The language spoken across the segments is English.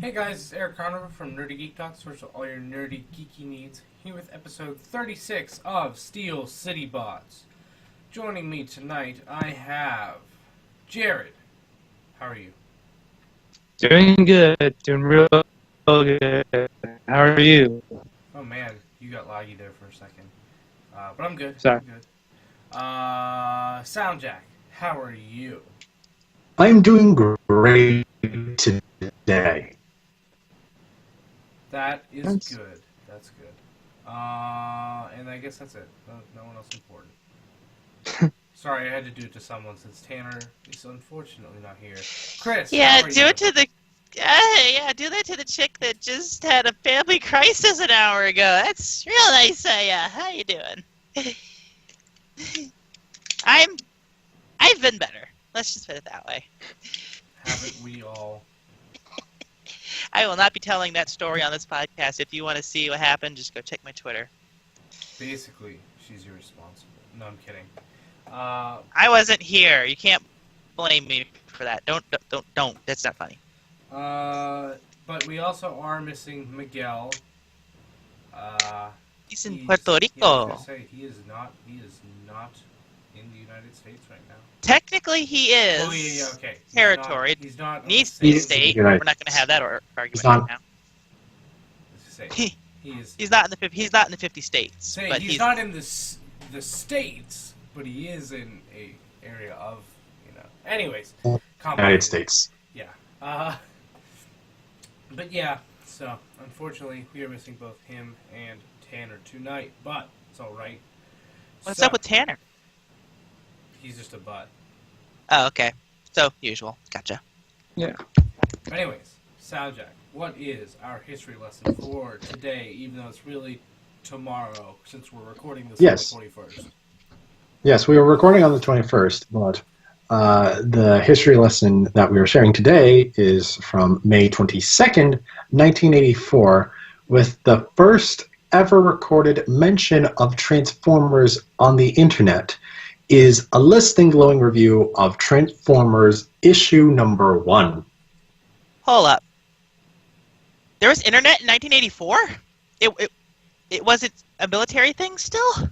Hey guys, it's Eric Conover from Nerdy Geek Talk, source of all your nerdy geeky needs, here with episode 36 of Steel City Bots. Joining me tonight, I have Jared. How are you? Doing good. Doing real good. How are you? Oh man, you got laggy there for a second. But I'm good. Sorry. I'm good. Soundjack, how are you? I'm doing great today. That is Thanks. good. That's good. And I guess that's it. No one else important. Sorry, I had to do it to someone since Tanner is unfortunately not here. Chris, Yeah, how are do you? it to the. Do that to the chick that just had a family crisis an hour ago. That's real nice of ya. How you doing? I've been better. Let's just put it that way. Haven't we all? I will not be telling that story on this podcast. If you want to see what happened, just go check my Twitter. Basically, she's irresponsible. No, I'm kidding. I wasn't here. You can't blame me for that. Don't. That's not funny. But we also are missing Miguel. He's in Puerto Rico. Yeah, I was gonna say, he is not in the United States right now. Technically, he is. Oh yeah, okay. Territory. He's not. Needs to be He's state. United We're not going to have that argument not- right now. He's Not in the 50 states. say But he's not in the states, but he is in a area of Anyways, United States. Yeah. But yeah. So unfortunately, we are missing both him and Tanner tonight. But it's all right. What's So, up with Tanner? He's just a butt. Oh, okay. So, usual. Gotcha. But anyways, Soundjack, what is our history lesson for today, even though it's really tomorrow, since we're recording this Yes. on the 21st? Yes, we were recording on the 21st, but the history lesson that we are sharing today is from May 22nd, 1984, with the first ever recorded mention of Transformers on the internet is a listing glowing review of Transformers issue number 1. Hold up. There was internet in 1984? It wasn't a military thing still?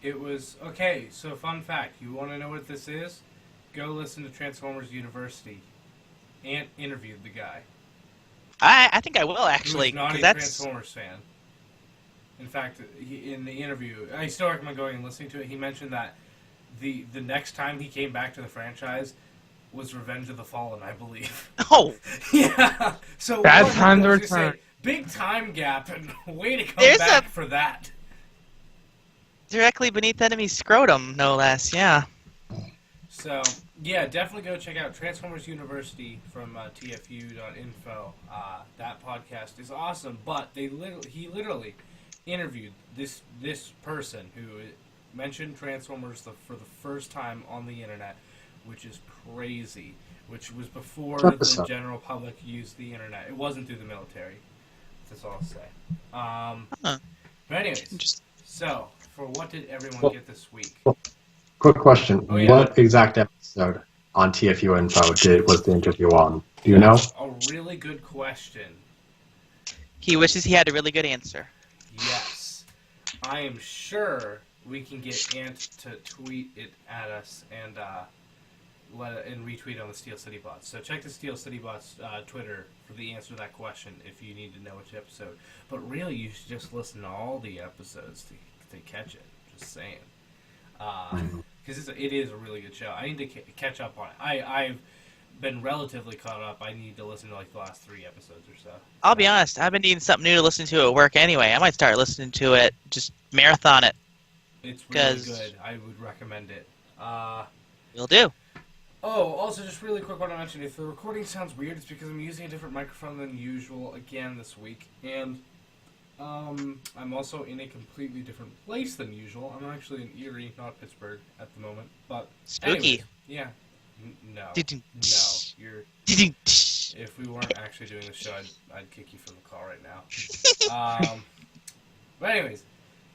It was, okay, so fun fact, you want to know what this is? Go listen to Transformers University and interview the guy. I think I will, actually. Who's not 'Cause a that's... Transformers fan. In fact, in the interview, I still recommend going and listening to it. He mentioned that the next time he came back to the franchise was Revenge of the Fallen, I believe. Oh! Yeah. So Bad what time to I was gonna return. say, big time gap, and way to come There's back for that. Directly beneath enemy scrotum, no less, yeah. So yeah, definitely go check out Transformers University from tfu.info. That podcast is awesome, but he literally interviewed this person who mentioned Transformers for the first time on the internet, which is crazy. Which was before the general public used the internet. It wasn't through the military. That's all I'll say. But anyways, so for what did everyone get this week? Quick question. Oh, yeah. What exact episode on TFU Info was the interview on? Do you know? A really good question. He wishes he had a really good answer. Yes. I am sure we can get Ant to tweet it at us and retweet on the Steel City Bots. So check the Steel City Bots Twitter for the answer to that question if you need to know which episode. But really, you should just listen to all the episodes to catch it. Just saying. Because it is a really good show. I need to catch up on it. I've been relatively caught up. I need to listen to like the last 3 episodes or so. I'll be honest, I've been needing something new to listen to at work anyway. I might start listening to it, just marathon it. It's really good. I would recommend it. Will do. Oh, also, just really quick want to mention, if the recording sounds weird, it's because I'm using a different microphone than usual again this week. And I'm also in a completely different place than usual. I'm actually in Erie, not Pittsburgh, at the moment. But Spooky. anyways, yeah. No. You're... If we weren't actually doing the show, I'd kick you from the call right now. But anyways,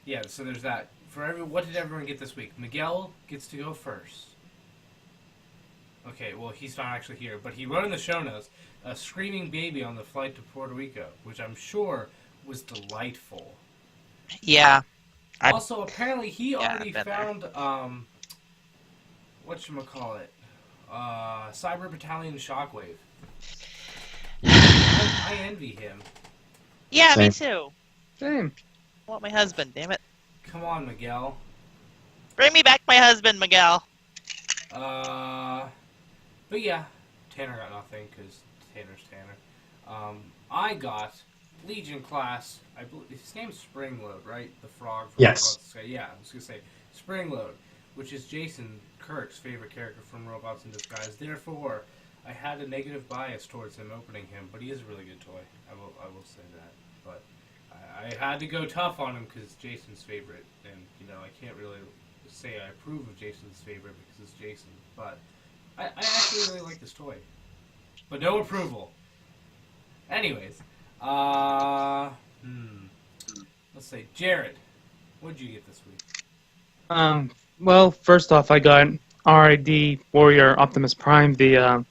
yeah, so there's that. What did everyone get this week? Miguel gets to go first. Okay, well, he's not actually here, but he wrote in the show notes a screaming baby on the flight to Puerto Rico, which I'm sure was delightful. Yeah. Also, apparently he I've already been there. found whatchamacallit? Cyber Battalion Shockwave. I envy him. Yeah, me Same. too. Same. I want my husband, damn it. Come on, Miguel. Bring me back my husband, Miguel. But yeah, Tanner got nothing because Tanner's Tanner. I got Legion class. I believe his name's Springload, right? The frog. From Yes. Robots Disguise. Yeah, I was gonna say Springload, which is Jason Kirk's favorite character from Robots in Disguise. Therefore, I had a negative bias towards him opening him, but he is a really good toy. I will say that. But I had to go tough on him because Jason's favorite, and I can't really say I approve of Jason's favorite because it's Jason. But I actually really like this toy, but no approval. Anyways, let's say Jared, what did you get this week? Well, first off, I got RID Warrior Optimus Prime, the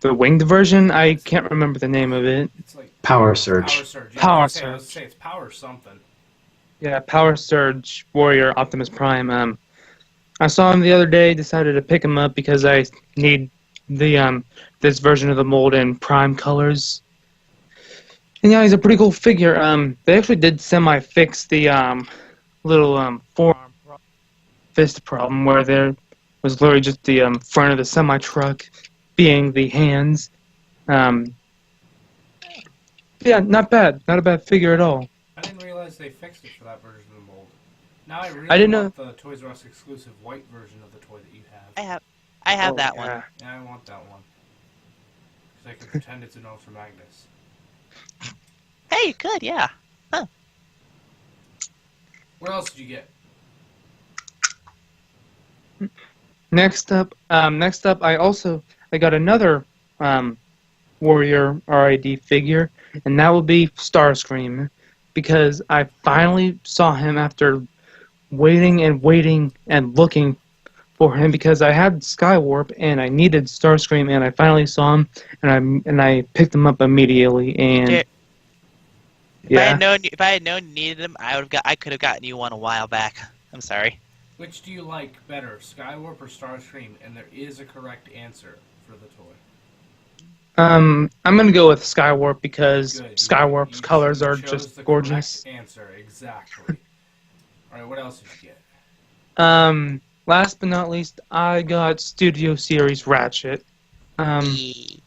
winged version. I can't remember the name of it. It's like Power Surge. Power Surge. Yeah, Power I was Surge. gonna say it's Power something. Yeah, Power Surge Warrior Optimus Prime. I saw him the other day, decided to pick him up because I need the this version of the mold in Prime colors. And yeah, he's a pretty cool figure. They actually did semi-fix the little forearm fist problem where there was literally just the front of the semi-truck being the hands. Yeah, not bad. Not a bad figure at all. I didn't realize they fixed it for that version of the mold. Now I really I didn't want the Toys R Us exclusive white version of the toy that you have. I have Oh, that yeah. one. Yeah, I want that one. Because I can pretend it's an Ultra Magnus. Hey, good, yeah. What else did you get? Next up, I got another Warrior RID figure, and that will be Starscream, because I finally saw him after waiting and looking for him because I had Skywarp and I needed Starscream, and I finally saw him, and I picked him up immediately. And Yeah. yeah, If I had known you needed him, I could have gotten you one a while back. I'm sorry. Which do you like better, Skywarp or Starscream? And there is a correct answer for the toy. I'm gonna go with Skywarp because Good. Skywarp's You colors are chose just the gorgeous. correct answer, exactly. Alright, what else did you get? Last but not least, I got Studio Series Ratchet. He's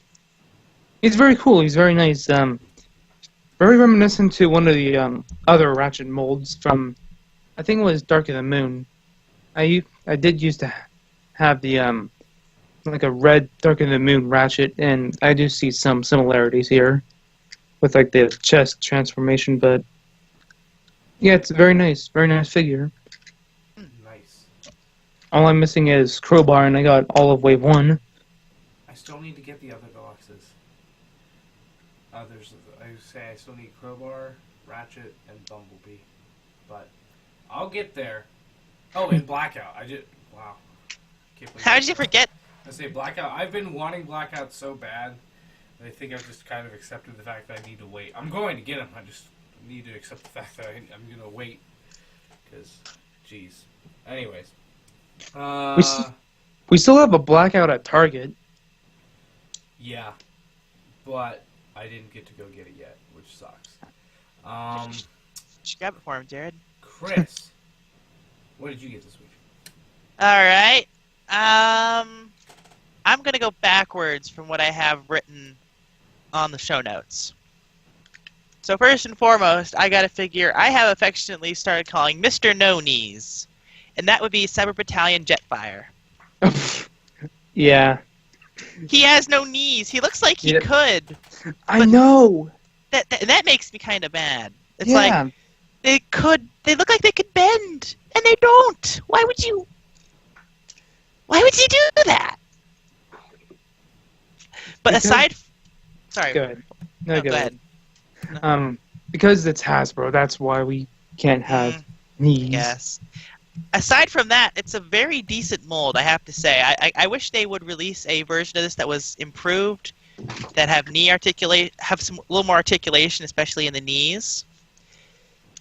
very cool. He's very nice. Very reminiscent to one of the other Ratchet molds from, I think it was Dark of the Moon. I did used to have the like a red Dark of the Moon Ratchet, and I do see some similarities here with like the chest transformation. But yeah, it's a very nice figure. Nice. All I'm missing is Crowbar, and I got all of Wave 1. I still need to get the other boxes. I still need Crowbar, Ratchet, and Bumblebee. But I'll get there. Oh, and Blackout. Wow. Can't believe How did you forget? I say Blackout. I've been wanting Blackout so bad. I think I've just kind of accepted the fact that I need to wait. I'm going to get him. I just need to accept the fact that I'm going to wait. Because, jeez. Anyways. We still have a Blackout at Target. Yeah. But I didn't get to go get it yet, which sucks. Did you grab it for him, Jared? Chris. What did you get this week? Alright. I'm gonna go backwards from what I have written on the show notes. So first and foremost, I got a figure I have affectionately started calling Mr. No Knees. And that would be Cyber Battalion Jetfire. Yeah. He has no knees. He looks like he Yeah. could. I know. That makes me kind of mad. It's Yeah. like they look like they could bend, and they don't. Why would you do that? But Because- sorry. Go ahead. No, No, go go ahead. ahead. Because it's Hasbro, that's why we can't have knees. Yes. Aside from that, it's a very decent mold, I have to say. I wish they would release a version of this that was improved, that have have some little more articulation, especially in the knees.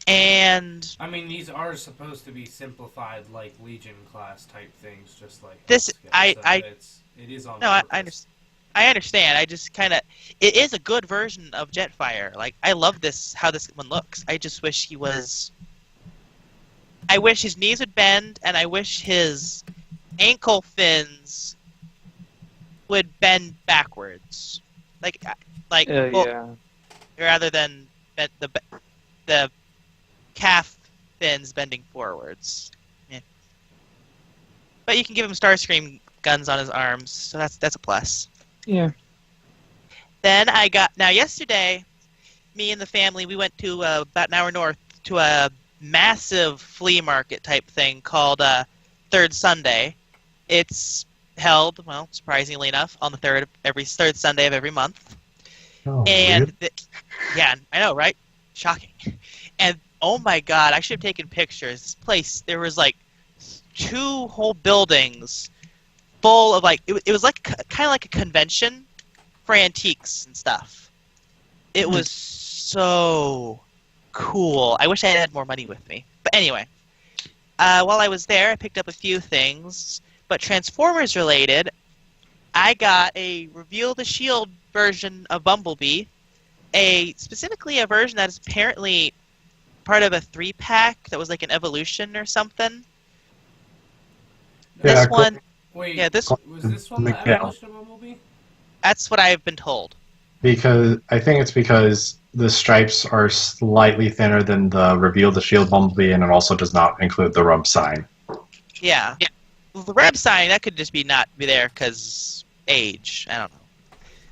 And I mean, these are supposed to be simplified, like Legion class type things, just like this, it is on no, I purpose. understand. I understand. I just kind of, it is a good version of Jetfire. Like, I love how this one looks. I just wish I wish his knees would bend, and I wish his ankle fins would bend backwards, Yeah. rather than the calf fins bending forwards. Yeah. But you can give him Starscream guns on his arms, so that's a plus. Yeah. Then yesterday, me and the family, we went to about an hour north to a massive flea market type thing called Third Sunday. It's held, well, surprisingly enough, on the third Sunday of every month. Oh, And weird. yeah, I know, right? Shocking. And oh my god, I should have taken pictures. This place, there was like 2 whole buildings full of it was like kind of like a convention for antiques and stuff. It was so cool. I wish I had more money with me. But anyway, while I was there, I picked up a few things. But Transformers related, I got a Reveal the Shield version of Bumblebee, specifically a version that is apparently part of a 3-pack that was like an evolution or something. Yeah, This cool. one, Wait, yeah, this was this one the McNeil. evolution of Bumblebee? that's what I've been told. Because I think it's because the stripes are slightly thinner than the Reveal the Shield Bumblebee, and it also does not include the rub sign. Yeah. Well, the rep sign, that could just not be there because age. I don't know.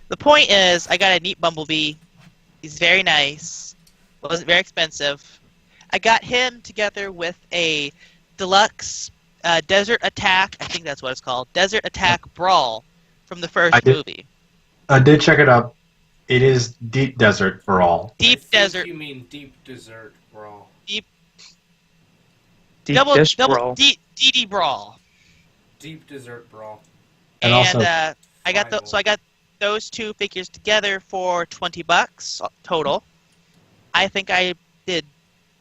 The point is, I got a neat Bumblebee. He's very nice. Wasn't very expensive. I got him together with a deluxe Desert Attack. I think that's what it's called. Desert Attack Brawl from the first movie. I did check it up. It is Deep Desert Brawl. Deep Desert. You mean Deep Desert Brawl? Deep Double Brawl. DD Brawl. Deep Desert Brawl. And also- I got those 2 figures together for $20 total. I think I did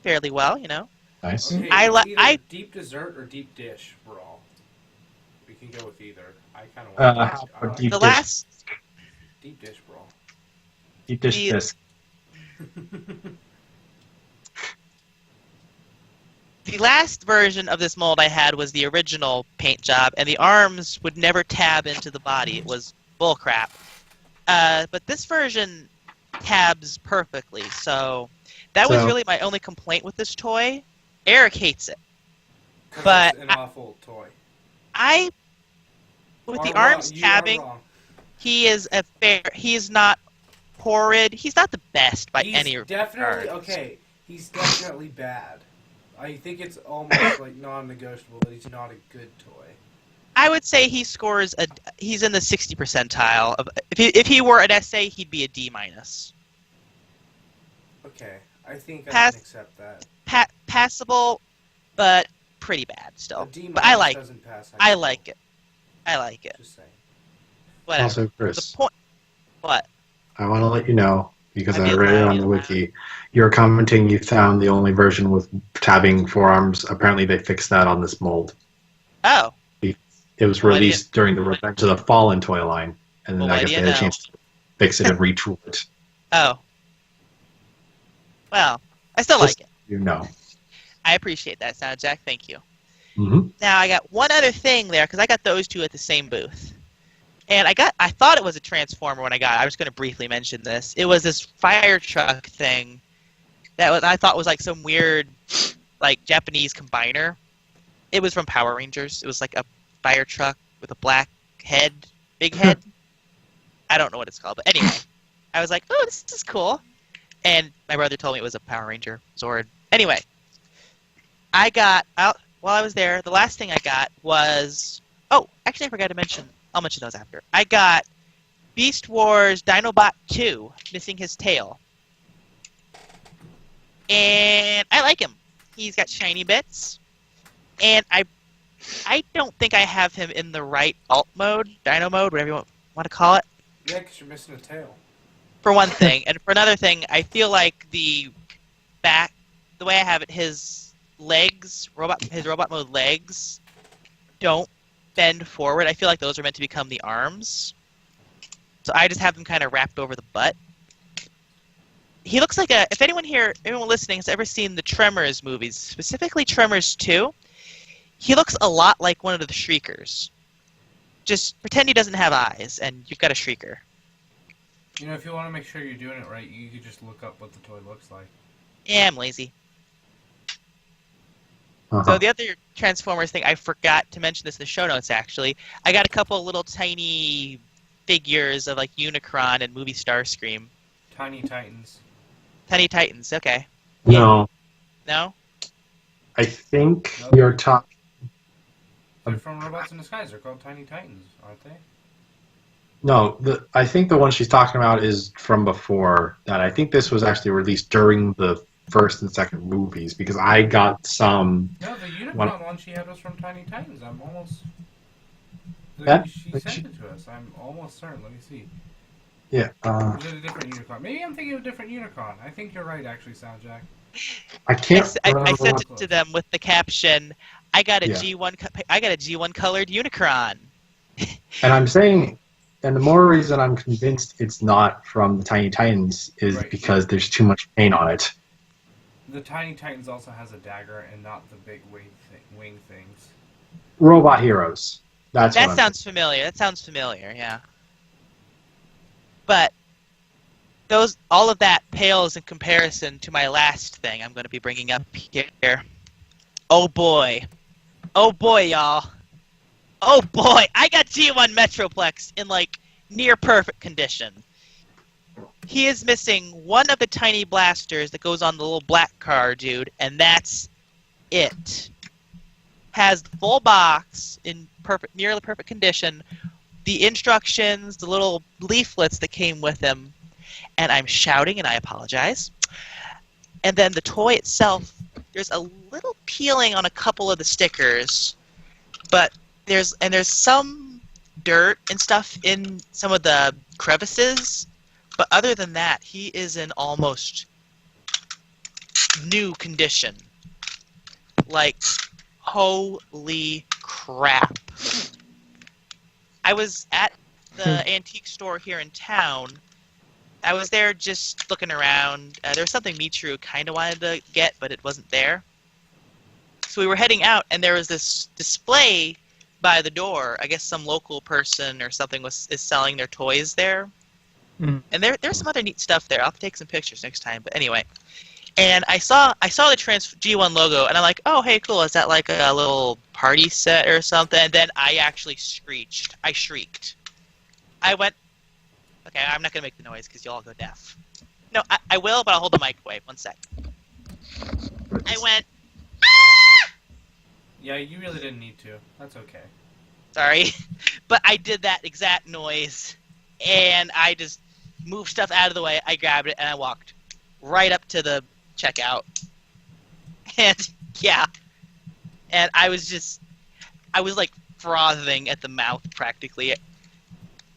fairly well, you know. Nice. Okay, I either Deep Dessert or Deep Dish Brawl. We can go with either. I kind of want How about Deep The Dish? last Deep Dish Brawl. Deep Dish the- Disc. The last version of this mold I had was the original paint job, and the arms would never tab into the body. It was bullcrap. But this version tabs perfectly, so that was really my only complaint with this toy. Eric hates it. 'Cause But it's an awful toy. With the Are wrong. arms You are tabbing, wrong. he is not horrid. He's not the best by He's any definitely regards. okay. He's definitely bad. I think it's almost like non-negotiable that he's not a good toy. I would say he's in the 60 percentile of if he were an SA, he'd be a D-. Okay, I think I Pass- can accept that. Passable, but pretty bad still. A D- But I like doesn't pass high I school. like it. I like it. Just saying. Whatever. Also, The Chris, point. What? I want to let you know, because I I mean, read it I on the mean, wiki, you're commenting you found the only version with tabbing forearms. Apparently they fixed that on this mold. Oh. It was Well, I released during the Revenge of the Fallen toy line, and then Well, I why guess do they you had a know? chance to fix it and retool it. Oh. Well, I still like it. You know. I appreciate that, Sound Jack. Thank you. Mm-hmm. Now I got one other thing there because I got those 2 at the same booth, and I thought it was a Transformer when I got it. I was going to briefly mention this. It was this fire truck thing that I thought was like some weird, like Japanese combiner. It was from Power Rangers. It was like a fire truck with a black head, big head. I don't know what it's called, but anyway, I was like, oh, this is cool. And my brother told me it was a Power Ranger Zord. Anyway, I got out while I was there. The last thing I got was actually I forgot to mention. I'll mention those after. I got Beast Wars Dinobot 2, missing his tail, and I like him. He's got shiny bits, and I don't think I have him in the right alt mode, Dino mode, whatever you want to call it. Yeah, because you're missing a tail. For one thing, and for another thing, I feel like the way I have it, his robot mode legs don't bend forward. I feel like those are meant to become the arms. So I just have them kind of wrapped over the butt. He looks like if anyone listening has ever seen the Tremors movies, specifically Tremors 2, he looks a lot like one of the Shriekers. Just pretend he doesn't have eyes, and you've got a Shrieker. You know, if you want to make sure you're doing it right, you could just look up what the toy looks like. Yeah, I'm lazy. Uh-huh. So the other Transformers thing, I forgot to mention this in the show notes, actually. I got a couple little tiny figures of, like, Unicron and movie Starscream. Tiny Titans. Tiny Titans, okay. No. No? I think Nope. you're talking... They're from Robots in Disguise. They're called Tiny Titans, aren't they? No, I think the one she's talking about is from before that. I think this was actually released during the first and second movies, because I got some... No, the Unicron one she had was from Tiny Titans. I'm almost... That- She sent it to us. I'm almost certain. Let me see. Yeah. Or is it a different Unicron? Maybe I'm thinking of a different Unicron. I think you're right, actually, Soundjack. I can't I remember sent what- it to them with the caption, I got a Yeah. G1 colored Unicron. And I'm saying... And the more reason I'm convinced it's not from the Tiny Titans is Right. because there's too much paint on it. The Tiny Titans also has a dagger and not the big wing things. Robot Heroes. That's what That I'm sounds familiar. That sounds familiar, yeah. But all of that pales in comparison to my last thing I'm going to be bringing up here. Oh boy. Oh boy, y'all. Oh boy, I got G1 Metroplex in, like, near perfect condition. He is missing one of the tiny blasters that goes on the little black car dude, and that's it. Has the full box in nearly perfect condition, the instructions, the little leaflets that came with him, and I'm shouting, and I apologize. And then the toy itself, there's a little peeling on a couple of the stickers, but there's some dirt and stuff in some of the crevices, but other than that, he is in almost new condition. Like, holy crap. I was at the antique store here in town. I was there just looking around. There was something Mitru kind of wanted to get, but it wasn't there. So we were heading out, and there was this display by the door. I guess some local person or something is selling their toys there. Mm. And there's some other neat stuff there. I'll have to take some pictures next time. But anyway, and I saw the G1 logo, and I'm like, oh, hey, cool. Is that like a little party set or something? And then I actually shrieked. I went, okay, I'm not going to make the noise because you'll all go deaf. No, I will, but I'll hold the mic away. One sec. I went, Yeah, you really didn't need to. That's okay. sorry, but I did that exact noise, and I just moved stuff out of the way. I grabbed it, and I walked right up to the checkout. And, yeah. And I was like frothing at the mouth practically.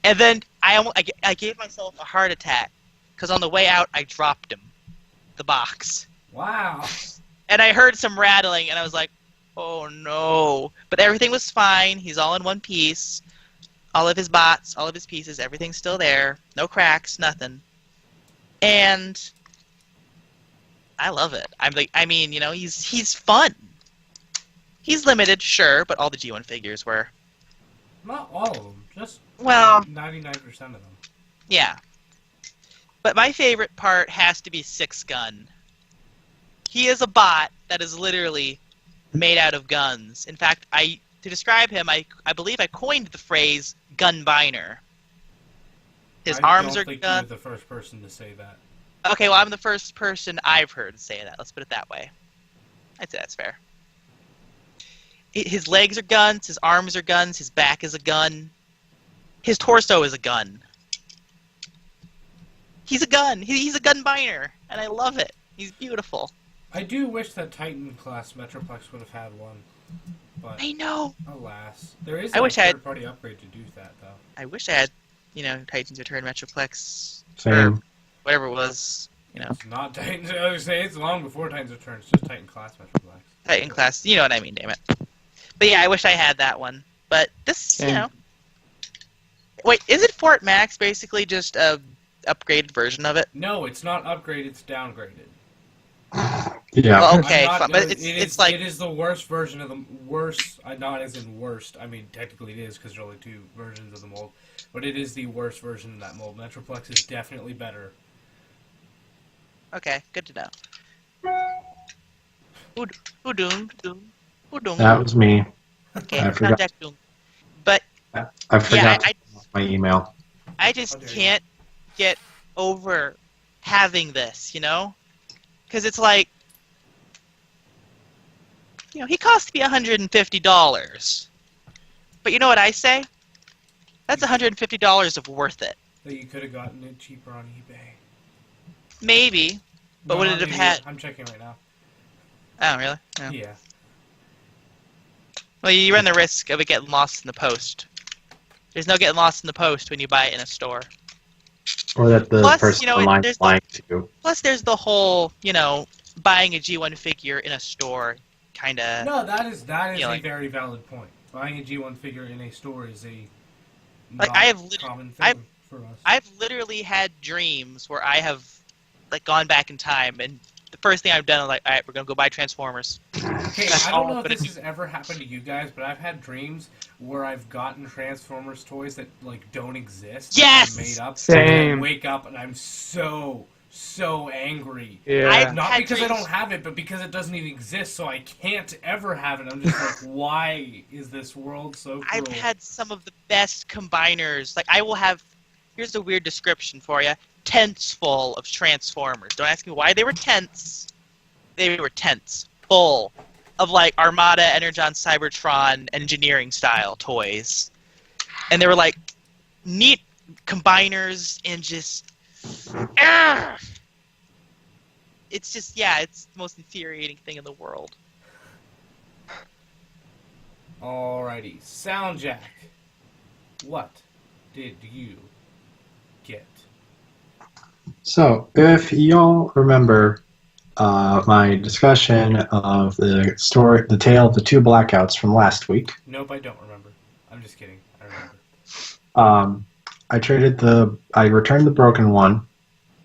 And then I gave myself a heart attack because on the way out I dropped him, the box. Wow. And I heard some rattling, and I was like, oh no. But everything was fine. He's all in one piece. All of his bots, all of his pieces, everything's still there. No cracks, nothing. And I love it. He's fun. He's limited, sure, but all the G1 figures were. Not all of them. Just 99% of them. Yeah. But my favorite part has to be Six Gun. He is a bot that is literally made out of guns. In fact, to describe him, I believe I coined the phrase gunbiner. His arms are I don't think gun. you're the first person to say that. Okay, well, I'm the first person I've heard say that. Let's put it that way. I'd say that's fair. His legs are guns, his arms are guns, his back is a gun. His torso is a gun. He's a gun. He's a gunbiner, and I love it. He's beautiful. I do wish that Titan class Metroplex would have had one, but I know. alas, there is I a wish I had- third-party upgrade to do that though. I wish I had Titans Return Metroplex, or Same. whatever it was, It's not Titans. I was say it's long before Titans Return. It's just Titan Class Metroplex. Titan class. You know what I mean, damn it. But yeah, I wish I had that one. But this, Same. Wait, is it Fort Max basically just a upgraded version of it? No, it's not upgraded. It's downgraded. Yeah. Well, I'm okay, not fine, but gonna- it's like it is the worst version of the worst. Not as in worst. I mean, technically it is because there are only two versions of the mold, but it is the worst version of that mold. Metroplex is definitely better. okay, good to know. Who doomed? Who doomed? That was me. Okay, I forgot. contact doomed. But I forgot I my email. I just How dare you. can't get over having this, Because it's like, he cost me $150. But you know what I say? That's $150 of worth it. That you could have gotten it cheaper on eBay. Maybe. But would No, it have maybe- had... I'm checking right now. Oh, really? Yeah. Yeah. Well, you run the risk of it getting lost in the post. There's no getting lost in the post when you buy it in a store. Or that the Plus, person you know, online there's is lying to you. Plus, there's the whole, buying a G1 figure in a store kind of... No, that is feeling. a very valid point. Buying a G1 figure in a store is a Like, not I have common thing I've- for us. I've literally had dreams where I have, gone back in time, and the first thing I've done is all right, we're going to go buy Transformers. Okay, That's I all don't know I'm if gonna this has ever happened to you guys, but I've had dreams where I've gotten Transformers toys that don't exist. Yes! That are made up. Same. And I wake up and I'm so angry. Yeah. Not had because I dreams- don't have it, but because it doesn't even exist, so I can't ever have it. I'm just like, why is this world so cruel? I've had some of the best combiners. I will have... Here's a weird description for you. Tents full of Transformers. Don't ask me why they were tents. They were tents full of, Armada, Energon, Cybertron, engineering style toys. And they were, neat combiners and just... It's just, it's the most infuriating thing in the world. Alrighty, Soundjack. What did you get? So, if y'all remember my discussion of the story, the tale of the two blackouts from last week, Nope, I don't remember. I'm just kidding. I remember. I returned the broken one.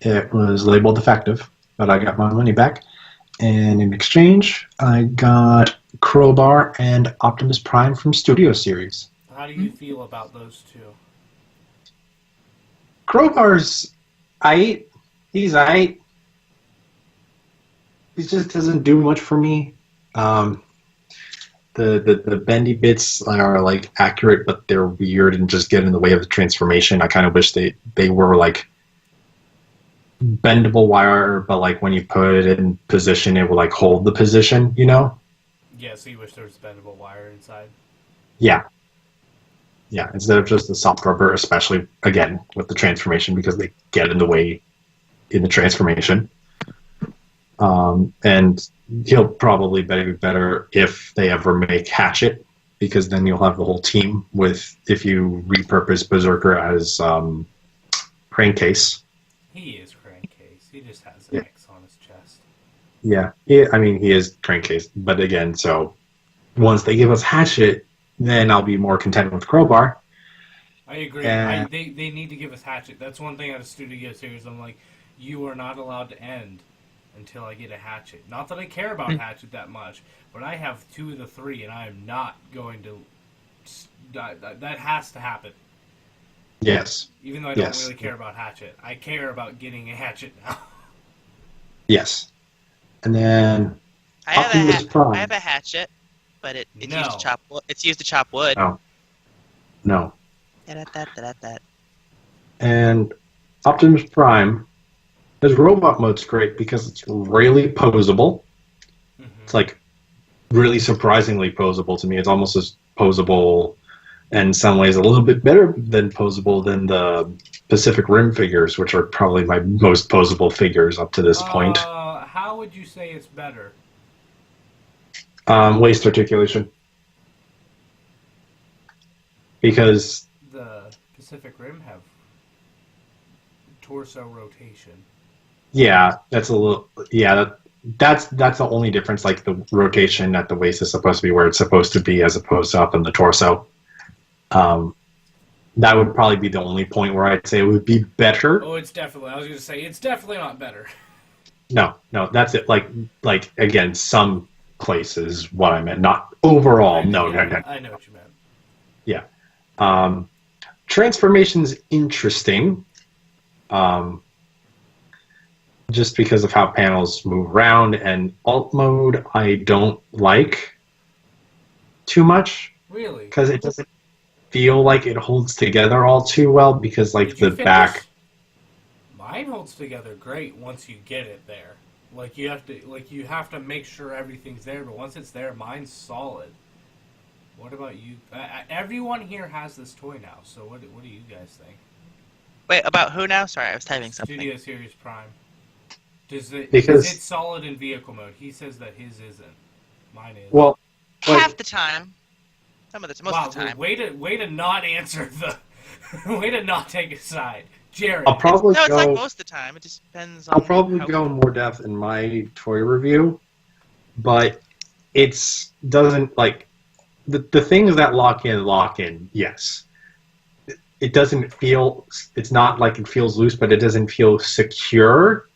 It was labeled defective, but I got my money back. And in exchange, I got Crowbar and Optimus Prime from Studio Series. How do you feel about those two? Crowbar's aight. He's aight. He just doesn't do much for me. The bendy bits are accurate, but they're weird and just get in the way of the transformation. I kind of wish they were bendable wire, but when you put it in position, it will hold the position. Yeah, so you wish there was bendable wire inside? Yeah. Yeah, instead of just the soft rubber, especially, again, with the transformation, because they get in the way in the transformation. And he'll probably be better if they ever make Hatchet, because then you'll have the whole team if you repurpose Berserker as Crankcase. He is Crankcase. He just has an X on his chest. Yeah, he is Crankcase. But again, so once they give us Hatchet, then I'll be more content with Crowbar. I agree. They need to give us Hatchet. That's one thing out of Studio Series. I'm like, you are not allowed to end until I get a Hatchet. Not that I care about Hatchet that much, but I have 2 of the 3, and I am not going to... That has to happen. Yes. Even though I don't really care about Hatchet. I care about getting a Hatchet now. Yes. And then I have Optimus Prime. I have a hatchet, but it's No. used to chop wood. It's used to chop wood. Oh. No. Da-da-da-da-da. And Optimus Prime, his robot mode's great because it's really posable. Mm-hmm. It's really surprisingly posable to me. It's almost as posable, and in some ways a little bit better than posable than the Pacific Rim figures, which are probably my most posable figures up to this point. How would you say it's better? Waist articulation. Because The Pacific Rim have torso rotation. Yeah, that's a little. Yeah, that's the only difference. Like the rotation at the waist is supposed to be where it's supposed to be, as opposed to up in the torso. That would probably be the only point where I'd say it would be better. Oh, it's definitely. I was going to say it's definitely not better. No, that's it. Like again, some places what I meant, not overall. No. I know what you meant. Yeah. Transformation's interesting. Just because of how panels move around, and alt mode I don't like too much. Really? Because it doesn't feel like it holds together all too well, because like Did you the finish? back. Mine holds together great once you get it there. You have to make sure everything's there, but once it's there, mine's solid. What about you? Everyone here has this toy now, so what do you guys think? Wait, about who now? Sorry, I was typing something. Studio Series Prime. Is it solid in vehicle mode? He says that his isn't. Mine is. Well, half the time. Most of the time. Way to not answer the. Way to not take a side, Jared. I'll probably it's go. like most of the time. It just depends on. I'll probably go in more depth in my toy review, but it's doesn't like the things that lock in. Yes, it doesn't feel. It's not like it feels loose, but it doesn't feel secure,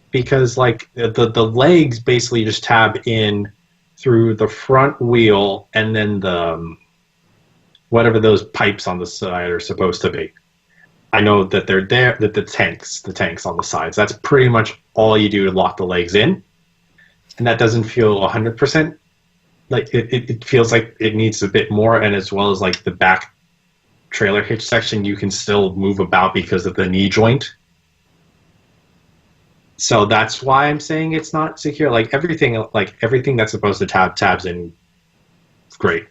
because like the legs basically just tab in through the front wheel, and then the whatever those pipes on the side are supposed to be. I know that they're there, that the tanks on the sides. That's pretty much all you do to lock the legs in. And that doesn't feel 100%. Like, it feels like it needs a bit more, and as well as, like, the back trailer hitch section, you can still move about because of the knee joint. So that's why I'm saying it's not secure. Like, everything that's supposed to tabs in, it's great.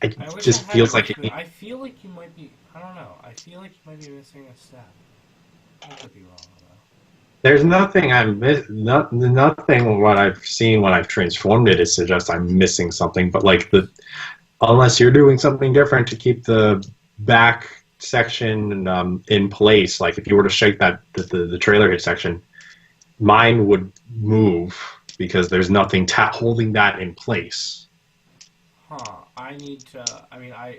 It just feels like it. I feel like you might be. I don't know. I feel like you might be missing a step. I could be wrong though. There's nothing nothing what I've seen when I've transformed it is suggest I'm missing something. But like unless you're doing something different to keep the back section in place, like if you were to shake that the trailer hitch section, mine would move because there's nothing holding that in place. Huh. I need to. I mean, I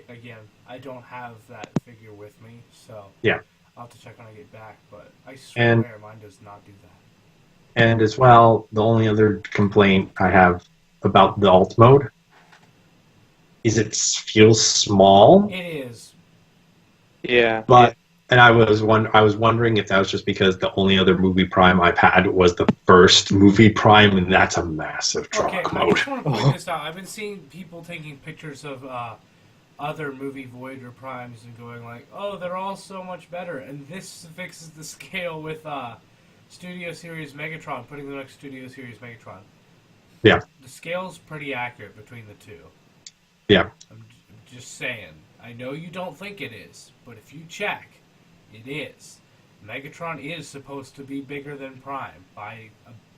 don't have that figure with me, so yeah, I'll have to check when I get back. But I swear mine does not do that. And as well, the only other complaint I have about the alt mode is it feels small. It is. Yeah. And I was wondering if that was just because the only other movie Prime I've had was the first movie Prime, and that's a massive drop mode. I just want to point this out. I've been seeing people taking pictures of other movie Voyager Primes and going like, "Oh, they're all so much better." And this fixes the scale with Studio Series Megatron, putting them next to Studio Series Megatron. Yeah. The scale's pretty accurate between the two. Yeah. I'm just saying. I know you don't think it is, but if you check, it is. Megatron is supposed to be bigger than Prime by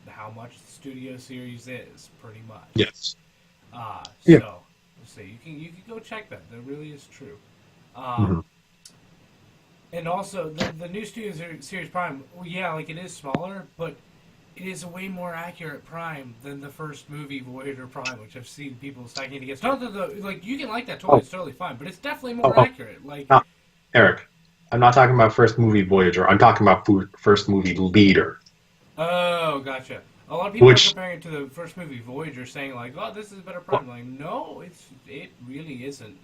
how much the Studio Series is, pretty much. Yes. So you can go check that. That really is true. And also the new Studio Series Prime, like it is smaller, but it is a way more accurate Prime than the first movie Voyager Prime, which I've seen people stacking against. Not that you can like that toy, it's totally fine, but it's definitely more accurate. Like Eric, I'm not talking about first movie Voyager. I'm talking about first movie Leader. Oh, gotcha. A lot of people are comparing it to the first movie Voyager, saying like, "Oh, this is a better Prime." Like, no, it really isn't.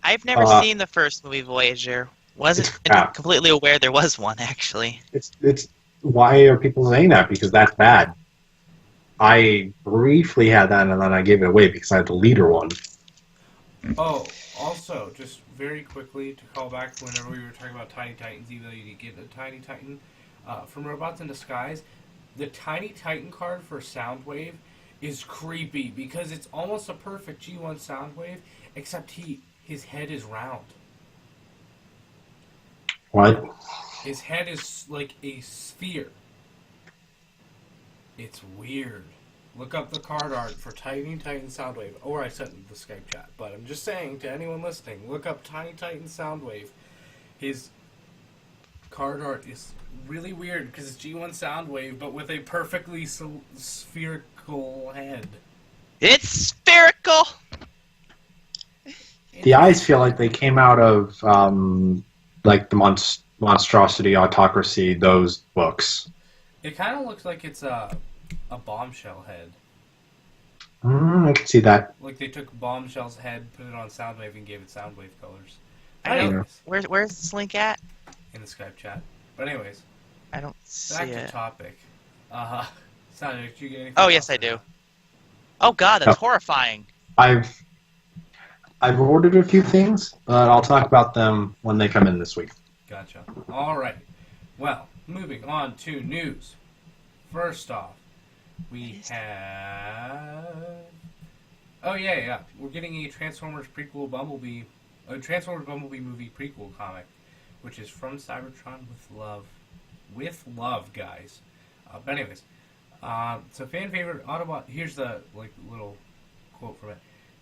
I've never seen the first movie Voyager. Wasn't completely aware there was one actually. It's why are people saying that? Because that's bad. I briefly had that, and then I gave it away because I had the Leader one. Oh, also, just very quickly to call back whenever we were talking about Tiny Titans, even though you get a Tiny Titan from Robots in Disguise, the Tiny Titan card for Soundwave is creepy because it's almost a perfect G1 Soundwave, except his head is round. What? His head is like a sphere. It's weird. Look up the card art for Tiny Titan Soundwave, or I sent it in the Skype chat. But I'm just saying to anyone listening, look up Tiny Titan Soundwave. card art is really weird because it's G1 Soundwave, but with a perfectly spherical head. It's spherical! The eyes feel like they came out of like the Monstrosity, Autocracy, those books. It kind of looks like it's a bombshell head. I can see that. Like they took Bombshell's head, put it on Soundwave, and gave it Soundwave colors. I don't. Anyways, Where's this link at? in the Skype chat. But anyways, I don't see back it. to topic. Soundwave, did you get anything? Oh, yes, I do. Oh god, that's horrifying. I've ordered a few things, but I'll talk about them when they come in this week. Gotcha. All right. Well, moving on to news. First off, we have. Oh yeah. We're getting a Transformers Bumblebee movie prequel comic, which is From Cybertron with Love. With love, guys. But anyways, so fan favorite Autobot. Here's the little quote from it.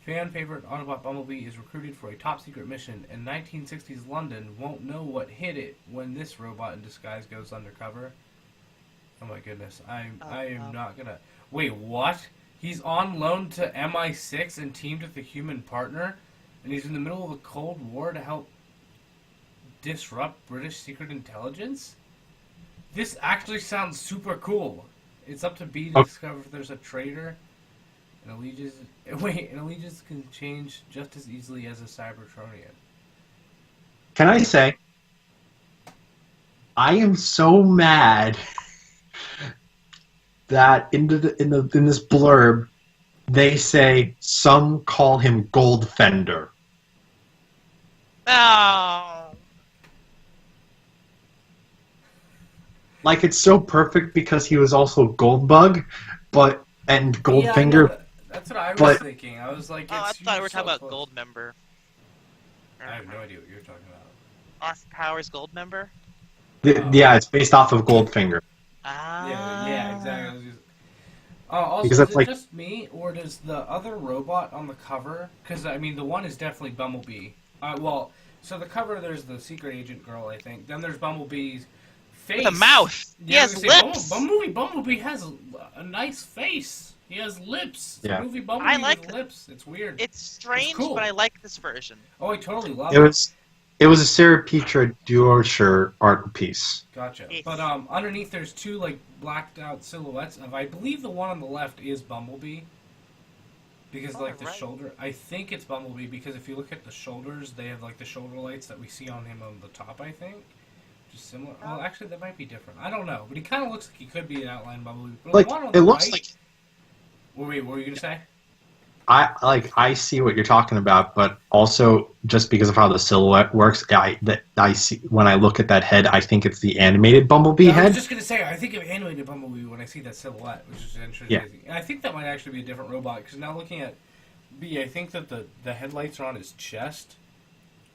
Fan favorite Autobot Bumblebee is recruited for a top secret mission, and 1960s London won't know what hit it when this robot in disguise goes undercover. Oh my goodness, I am not gonna. Wait, what? He's on loan to MI6 and teamed with a human partner, and he's in the middle of a Cold War to help disrupt British secret intelligence? This actually sounds super cool. It's up to B to discover if there's a traitor. An allegiance can change just as easily as a Cybertronian. Can I say, I am so mad that in this blurb they say some call him Goldfender. Oh. Like, it's so perfect because he was also Goldbug, and Goldfinger. Yeah, that's what I was thinking. I was like, I thought we were talking about Goldmember. I have no idea what you're talking about. Austin Powers Goldmember? Yeah, it's based off of Goldfinger. Yeah, exactly. Also, Because is that's it like- just me, or does the other robot on the cover? Because I mean, the one is definitely Bumblebee. So the cover, there's the secret agent girl, I think. Then there's Bumblebee's face. With a mouth. He Yeah, has I was gonna lips. say, Bumblebee has a nice face. He has lips. It's Yeah. a movie Bumblebee I like with lips. It's weird. It's strange, cool. but I like this version. Oh, I totally love It was a Sarah Petra Durocher art piece. Gotcha. Yes. But underneath there's two blacked out silhouettes of, I believe the one on the left is Bumblebee. Because the right. shoulder, I think it's Bumblebee because if you look at the shoulders, they have the shoulder lights that we see on him on the top, I think. Just similar. Well, actually, that might be different. I don't know, but he kind of looks like he could be an outline Bumblebee. But Like, the one on it the looks right, like Wait, what were you gonna say? I see what you're talking about, but also just because of how the silhouette works, I see when I look at that head, I think it's the animated Bumblebee I head. was just gonna say, I think of animated Bumblebee when I see that silhouette, which is interesting. Yeah. And I think that might actually be a different robot because now looking at B, I think that the headlights are on his chest,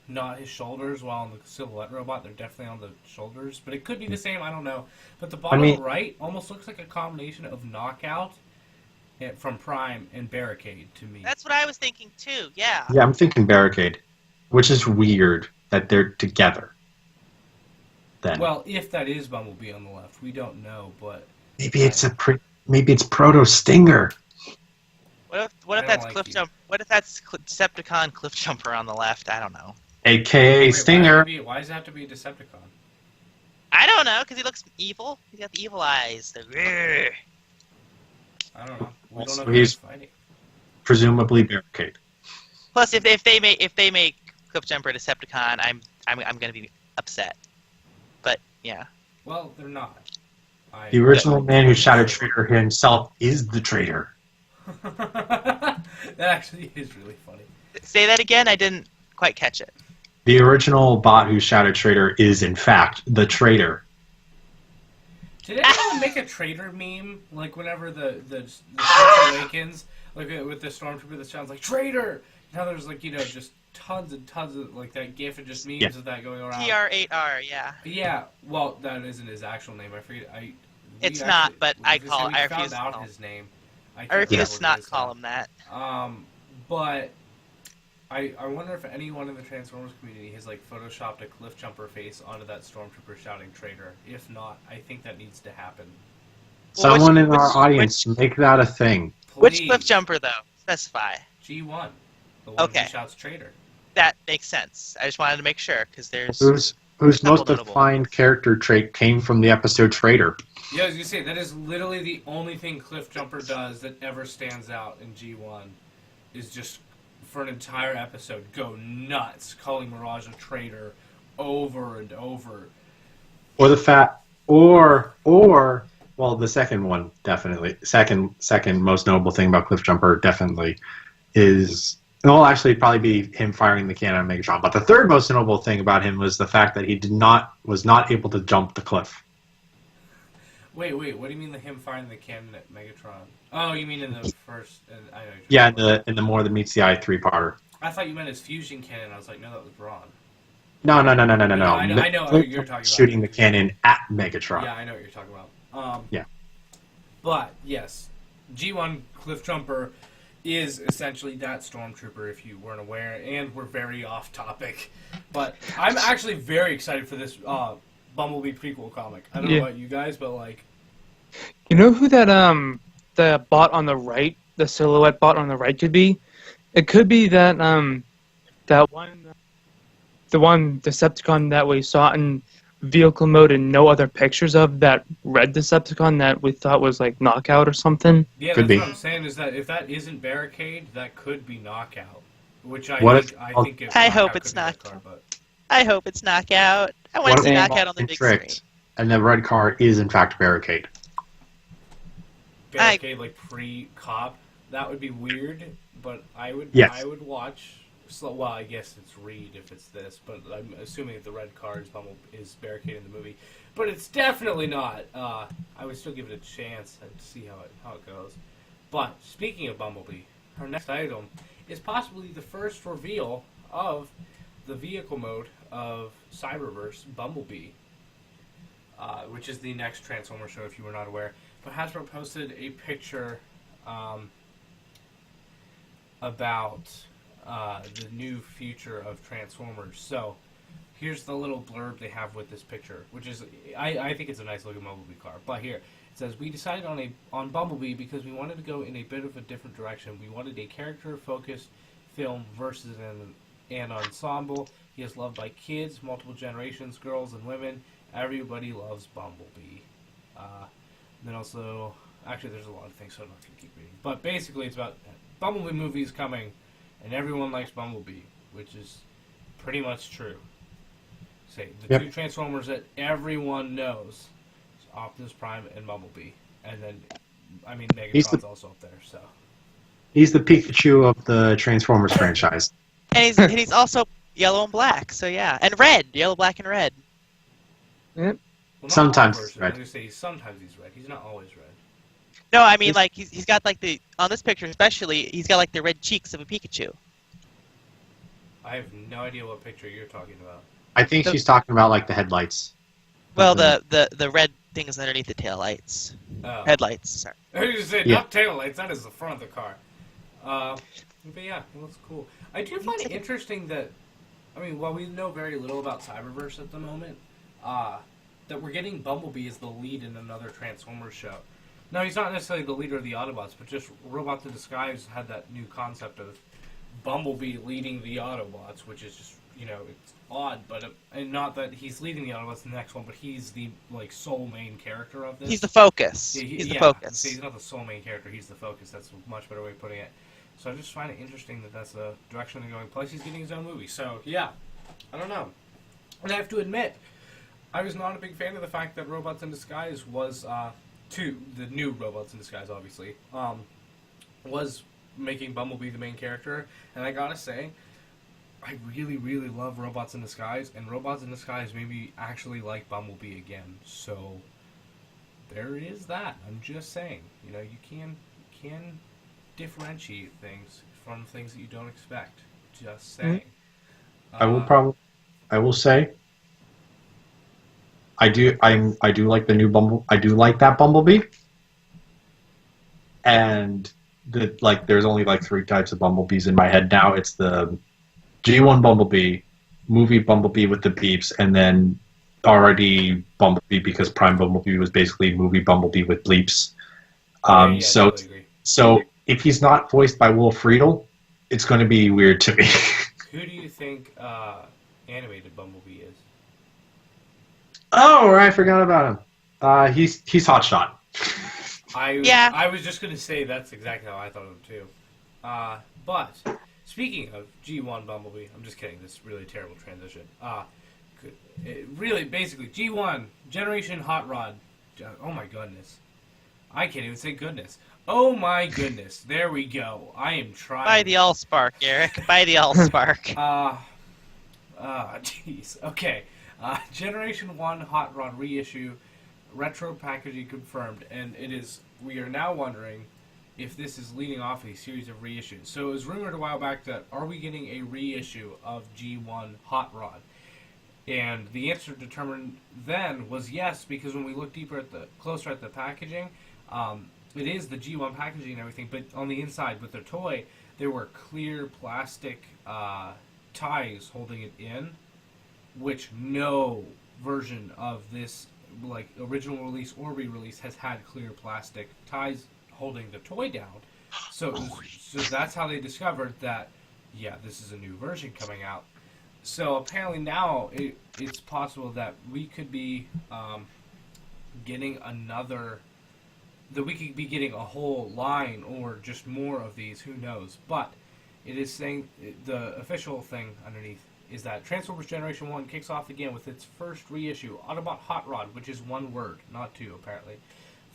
not his shoulders. While on the silhouette robot, they're definitely on the shoulders. But it could be the same. I don't know. But the bottom right almost looks like a combination of Knockout from Prime and Barricade to me. That's what I was thinking too. Yeah. Yeah, I'm thinking Barricade, which is weird that they're together. Then Well, if that is Bumblebee on the left, we don't know. But maybe it's Proto Stinger. What if I that's don't Cliff like Jump? What if that's Decepticon Cliff Jumper on the left? I don't know. AKA Stinger. Why does it have to be a Decepticon? I don't know because he looks evil. He's got the evil eyes. The I don't know. We don't Also, know who he's he's- fighting. Presumably Barricade. Plus, if they make Cliff Jumper a Decepticon, I'm gonna be upset. But yeah. Well, they're not. The original man who shot a traitor himself is the traitor. That actually is really funny. Say that again. I didn't quite catch it. The original bot who shot a traitor is, in fact, the traitor. Did anyone make a traitor meme? Like whenever the Force Awakens, like with the stormtrooper that sounds like traitor. Now there's just tons and tons of that GIF and just memes of that going around. TR8R. Yeah. Yeah. Well, that isn't his actual name. I forget. It's not, but I refuse found to out call his name. I can't refuse remember to not what it is call now. him that. But I wonder if anyone in the Transformers community has like photoshopped a cliff jumper face onto that stormtrooper shouting "traitor." If not, I think that needs to happen. Well, Someone in our audience, make that a thing. Which Please. cliff jumper, though? Specify. G1, the one Okay. who shouts "traitor." That makes sense. I just wanted to make sure, because there's... Whose most notable. defined character trait came from the episode Traitor. Yeah, as you say, that is literally the only thing Cliff Jumper does that ever stands out in G1, is just for an entire episode go nuts, calling Mirage a traitor over and over. Or well, the second one definitely. Second most notable thing about Cliff Jumper definitely is, well, actually it'd probably be him firing the cannon on Megatron. But the third most notable thing about him was the fact that he was not able to jump the cliff. Wait, what do you mean him firing the cannon at Megatron? Oh, you mean in the first... I know Yeah, in the More Than Meets the Eye 3-parter. I thought you meant his fusion cannon. I was like, no, that was Braun. No. I know what you're talking about. Shooting the cannon at Megatron. Yeah, I know what you're talking about. Yeah. But, yes, G1 Cliff Jumper is essentially that Stormtrooper, if you weren't aware, and we're very off topic. But I'm actually very excited for this Bumblebee prequel comic. I don't know about you guys, but like... You know who that the bot on the right, the silhouette bot on the right could be? It could be that the one Decepticon that we saw in vehicle mode and no other pictures of, that red Decepticon that we thought was like Knockout or something. Yeah, could that's be. what I'm saying, is that if that isn't Barricade, that could be Knockout. Which I think I hope it's Knockout. I hope it's Knockout. I want to see Knockout on the big screen. And the red car is in fact Barricade. Barricade, like pre-cop, that would be weird, but I would watch. So, well, I guess it's Reed if it's this, but I'm assuming that the red car is Barricade in the movie. But it's definitely not. I would still give it a chance and see how it goes. But speaking of Bumblebee, our next item is possibly the first reveal of the vehicle mode of Cyberverse Bumblebee, which is the next Transformers show, if you were not aware. But Hasbro posted a picture about the new future of Transformers. So here's the little blurb they have with this picture, which is, I think it's a nice looking Bumblebee car. But here, it says, we decided on Bumblebee because we wanted to go in a bit of a different direction. We wanted a character-focused film versus an ensemble. He is loved by kids, multiple generations, girls and women. Everybody loves Bumblebee. Then also, actually there's a lot of things, so I'm not going to keep reading. But basically it's about Bumblebee movies coming, and everyone likes Bumblebee, which is pretty much true. Say, the two Transformers that everyone knows is Optimus Prime and Bumblebee. And then, I mean, Megatron's also up there, so. He's the Pikachu of the Transformers franchise. And he's also yellow and black, so yeah. And red. Yellow, black, and red. Yep. Well, Sometimes he's red. I was say sometimes he's red. He's not always red. No, I mean, like, he's got, like, on this picture especially, he's got, like, the red cheeks of a Pikachu. I have no idea what picture you're talking about. I think she's talking about like the headlights. Well, the red things underneath the taillights. Oh. Headlights, sorry. I was just saying, not taillights, that is the front of the car. But yeah, it looks cool. I do find it interesting that, I mean, while we know very little about Cyberverse at the moment, that we're getting Bumblebee as the lead in another Transformers show. No, he's not necessarily the leader of the Autobots, but just Robots in Disguise had that new concept of Bumblebee leading the Autobots, which is just, you know, it's odd, but and not that he's leading the Autobots in the next one, but he's the like sole main character of this. He's the focus. He's the focus. So he's not the sole main character. He's the focus. That's a much better way of putting it. So I just find it interesting that that's the direction they're going. Plus, he's getting his own movie. So yeah, I don't know. And I have to admit, I was not a big fan of the fact that Robots in Disguise was the new Robots in Disguise, obviously, was making Bumblebee the main character. And I gotta say, I really, really love Robots in Disguise, and Robots in Disguise made me actually like Bumblebee again. So there is that. I'm just saying, you know, you can differentiate things from things that you don't expect. Just saying. I will say, I do like the new I do like that Bumblebee, and there's only like 3 types of Bumblebees in my head now. It's the G1 Bumblebee, movie Bumblebee with the beeps, and then already Bumblebee because Prime Bumblebee was basically movie Bumblebee with bleeps. Yeah, So totally agree. so if he's not voiced by Will Friedle, it's going to be weird to me. Who do you think animated Bumblebee is? Oh, I forgot about him. He's Hotshot. I was just gonna say that's exactly how I thought of him too. But speaking of G1 Bumblebee, I'm just kidding. This is really terrible transition. Really, basically, G1 Generation Hot Rod. Oh my goodness, I can't even say goodness. Oh my goodness, there we go. I am trying. By the Allspark, Eric. By the Allspark. Jeez. Okay. Generation 1 Hot Rod reissue, retro packaging confirmed, and we are now wondering if this is leading off a series of reissues. So it was rumored a while back that, are we getting a reissue of G1 Hot Rod? And the answer determined then was yes, because when we look closer at the packaging, it is the G1 packaging and everything, but on the inside with the toy, there were clear plastic ties holding it in, which no version of this, like original release or re-release, has had clear plastic ties holding the toy down. So that's how they discovered that, yeah, this is a new version coming out. So apparently now it's possible that we could be getting a whole line or just more of these, who knows. But it is saying, the official thing underneath is that Transformers Generation 1 kicks off again with its first reissue, Autobot Hot Rod, which is one word, not two apparently.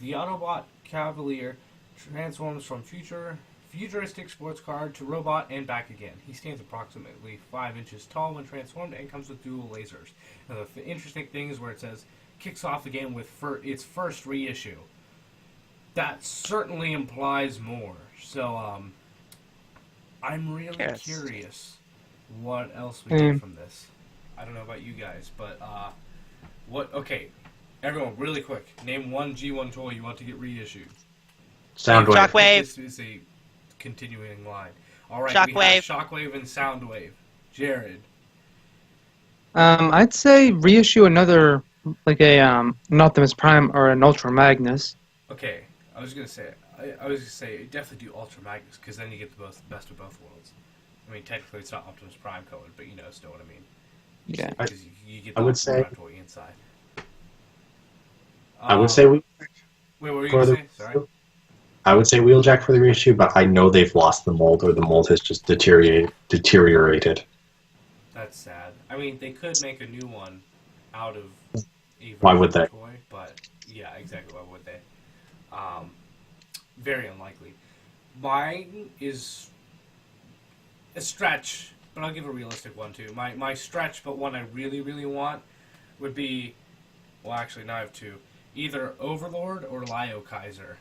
The Autobot Cavalier transforms from futuristic sports car to robot and back again. He stands approximately 5 inches tall when transformed and comes with dual lasers. Now the interesting thing is where it says, kicks off again with its first reissue. That certainly implies more. So, I'm really curious what else we get from this. I don't know about you guys, but okay, everyone, really quick, name one G1 toy you want to get reissued. Soundwave. Shockwave. This is a continuing line. All right, Shockwave. We have Shockwave and Soundwave. Jared. I'd say reissue another, like an Optimus Prime or an Ultra Magnus. Okay, I was gonna say definitely do Ultra Magnus, because then you get the best of both worlds. I mean, technically it's not Optimus Prime coded, but you know, still what I mean. Yeah. Because you get the I would Optimus say- Prime toy inside. I would say Wait, what were you for gonna the say? Sorry. I would say Wheeljack for the reissue, but I know they've lost the mold, or the mold has just deteriorated. That's sad. I mean, they could make a new one out of a Why would virtual they? toy, but yeah, exactly. Why would they? Very unlikely. Mine is a stretch, but I'll give a realistic one too. My stretch, but one I really, really want would be, well, actually, now I have two. Either Overlord or Lio Kaiser.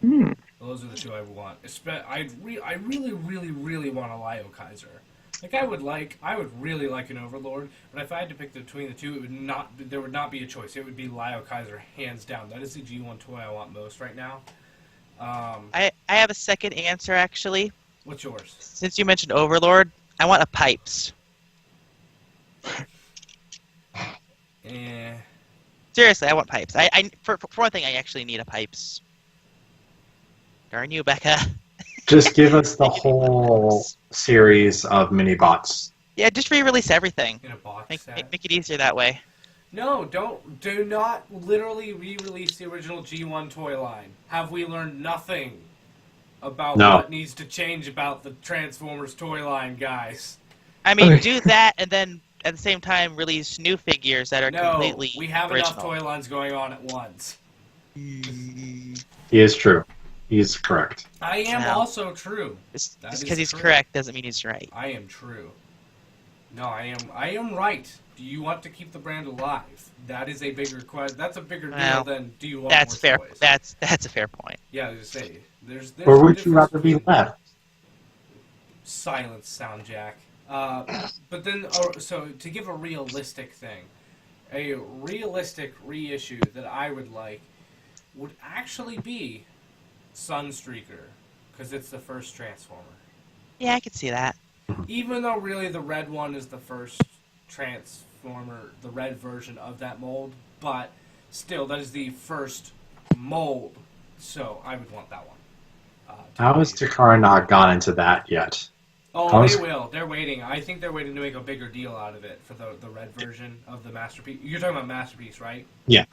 Those are the two I want. I really, really, really want a Lio Kaiser. Like I would really like an Overlord, but if I had to pick between the two, there would not be a choice. It would be Lio Kaiser, hands down. That is the G1 toy I want most right now. I have a second answer, actually. What's yours? Since you mentioned Overlord, I want a Pipes. Seriously, I want Pipes. For one thing, I actually need a Pipes. Darn you, Becca. Just give us the whole series of mini bots. Yeah, just re-release everything. In a box set? Make it easier that way. No, do not literally re-release the original G1 toy line. Have we learned nothing about what needs to change about the Transformers toy line, guys? I mean, do that and then at the same time release new figures that are completely we have original. enough toy lines going on at once. He is true. He is correct. I am also true. Just because he's correct doesn't mean he's right. I am true. No, I am right. Do you want to keep the brand alive? That is a bigger question. That's a bigger deal than do you want that's more fair. toys? That's a fair point. Yeah, I was gonna say there's Or would you rather be left? Silence, sound jack. But then, so to give a realistic thing, a realistic reissue that I would like would actually be Sunstreaker, because it's the first Transformer. Yeah, I could see that. Even though really the red one is the first Transformer, the red version of that mold, but still, that is the first mold, so I would want that one. How has Takara not got into that yet? Oh, they will. They're waiting. I think they're waiting to make a bigger deal out of it for the red version of the Masterpiece. You're talking about Masterpiece, right? Yeah.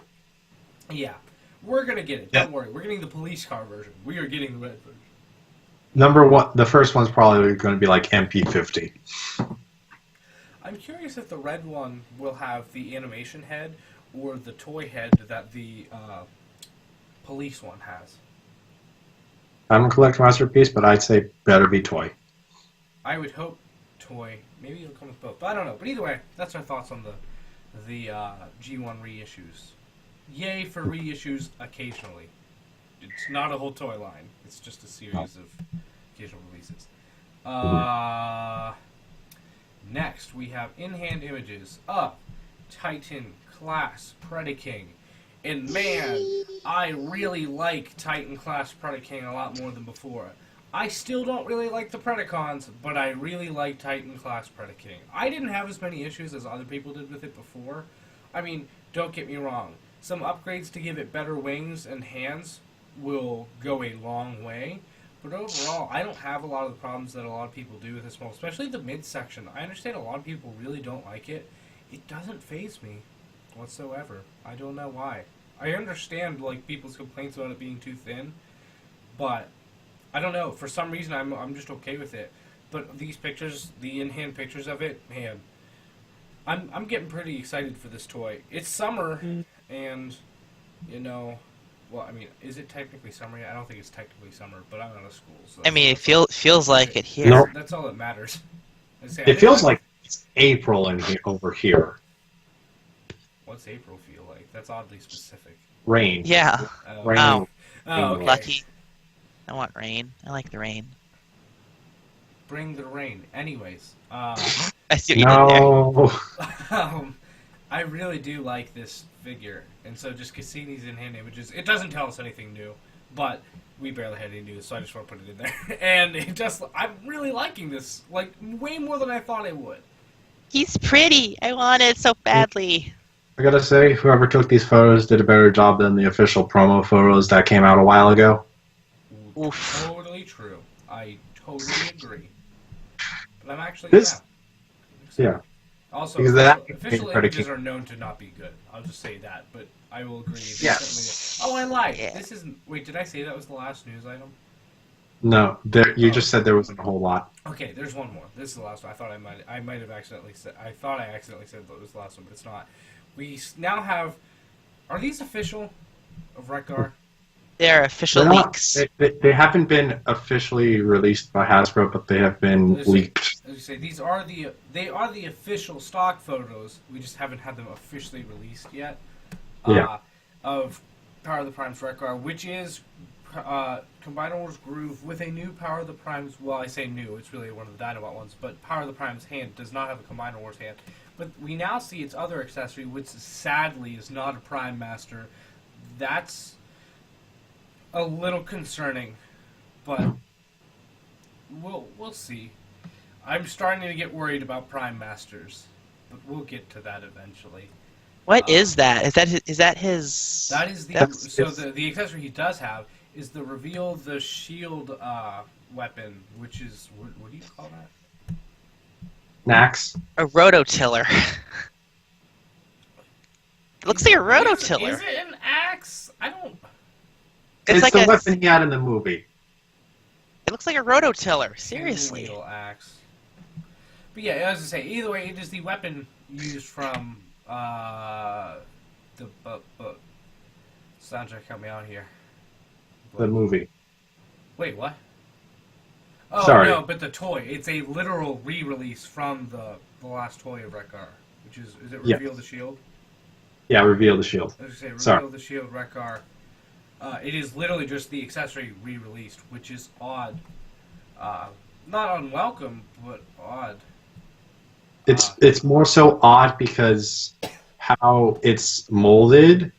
Yeah. We're going to get it. Don't worry. We're getting the police car version. We are getting the red version. Number one, the first one's probably going to be like MP50. I'm curious if the red one will have the animation head or the toy head that the police one has. I don't collect Masterpiece, but I'd say better be toy. I would hope toy. Maybe it'll come with both, but I don't know. But either way, that's our thoughts on the G1 reissues. Yay for reissues occasionally. It's not a whole toy line. It's just a series of occasional releases. Next, we have in-hand images of Titan Class Predaking. And man, I really like Titan Class Predaking a lot more than before. I still don't really like the Predacons, but I really like Titan Class Predaking. I didn't have as many issues as other people did with it before. I mean, don't get me wrong. Some upgrades to give it better wings and hands will go a long way. But overall, I don't have a lot of the problems that a lot of people do with this model, especially the midsection. I understand a lot of people really don't like it. It doesn't faze me whatsoever. I don't know why. I understand like people's complaints about it being too thin, but I don't know. For some reason, I'm just okay with it. But these pictures, the in-hand pictures of it, man, I'm getting pretty excited for this toy. It's summer, and you know, well, I mean, is it technically summer yet? I don't think it's technically summer, but I'm out of school. So I mean, it feels like it here. Nope. That's all that matters. It feels like it's April over here. What's April feel like? That's oddly specific. Rain. Yeah. Rain. Oh. Okay. Lucky. I want rain. I like the rain. Bring the rain. Anyways, I see what you did there. No. I really do like this figure, and so just seeing these in-hand images, it doesn't tell us anything new, but we barely had any news, so I just want to put it in there. And I'm really liking this, like, way more than I thought I would. He's pretty. I want it so badly. I gotta say, whoever took these photos did a better job than the official promo photos that came out a while ago. Oof. Totally true. I totally agree. But I'm actually, Yeah. Also, Because that official images are known to not be good. I'll just say that, but I will agree. Yeah. Oh, I lied. Yeah. This isn't. Wait, did I say that was the last news item? No, you just said there wasn't a whole lot. Okay, there's one more. This is the last one. I might have accidentally said. I thought I accidentally said that was the last one, but it's not. We now have. Are these official? Of Rekgar? They're official They're not- leaks. They haven't been officially released by Hasbro, but they have been leaked. As you say, they are the official stock photos. We just haven't had them officially released yet. Yeah. Of Power of the Primes Rekgar, which is Combiner Wars Groove with a new Power of the Primes. Well, I say new; it's really one of the Dinobot ones. But Power of the Primes hand does not have a Combiner Wars hand. But we now see its other accessory, which sadly is not a Prime Master. That's a little concerning, but we'll see. I'm starting to get worried about Prime Masters, but we'll get to that eventually. What is that? Is that his? That is the accessory he does have is the reveal the shield weapon, which is what do you call that? Nax. A rototiller. It looks like a rototiller. Is it an axe? I don't. It's like the weapon he had in the movie. It looks like a rototiller. Seriously. Needle axe. But yeah, as I say, either way, it is the weapon used from the soundtrack. Help me out here. The movie. Wait, what? Oh Sorry. no, but the toy. It's a literal re-release from the last toy of Rekgar, which is it Reveal the Shield? Yeah, Reveal the Shield. I was going to say, Sorry. Reveal the Shield Rekgar. It is literally just the accessory re-released, which is odd. Not unwelcome, but odd. It's more so odd because how it's molded,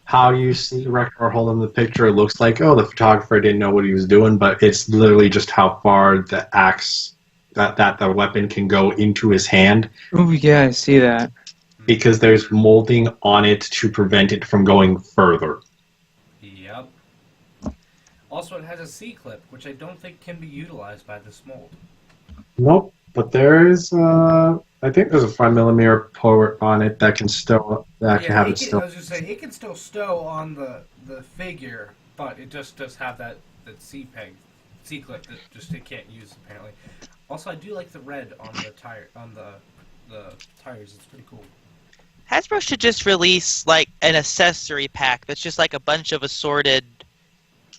how you see Rekgar holding the picture, it looks like, oh, the photographer didn't know what he was doing, but it's literally just how far the that the weapon can go into his hand Oh yeah, I see that. because there's molding on it to prevent it from going further. Yep. Also, it has a C-clip, which I don't think can be utilized by this mold. Nope, but there is. I think there's a 5mm port on it that can have it still. I was just saying, it can still stow on the figure, but it just does have that C-peg, C-clip that just it can't use apparently. Also, I do like the red on the tires. It's pretty cool. Hasbro should just release like an accessory pack that's just like a bunch of assorted,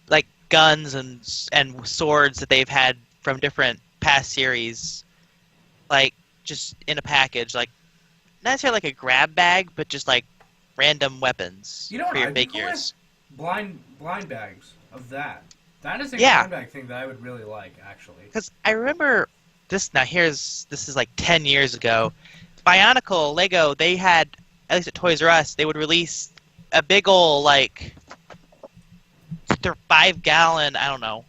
like guns and swords that they've had from different past series, like just in a package, like not necessarily like a grab bag, but just like random weapons You know what for your I'd be cool figures. with? Blind bags of that. That is a Yeah. blind bag thing that I would really like, actually. Because I remember this. Now this is like 10 years ago. Bionicle Lego, they had, at least at Toys R Us, they would release a big ol' like 5-gallon, I don't know,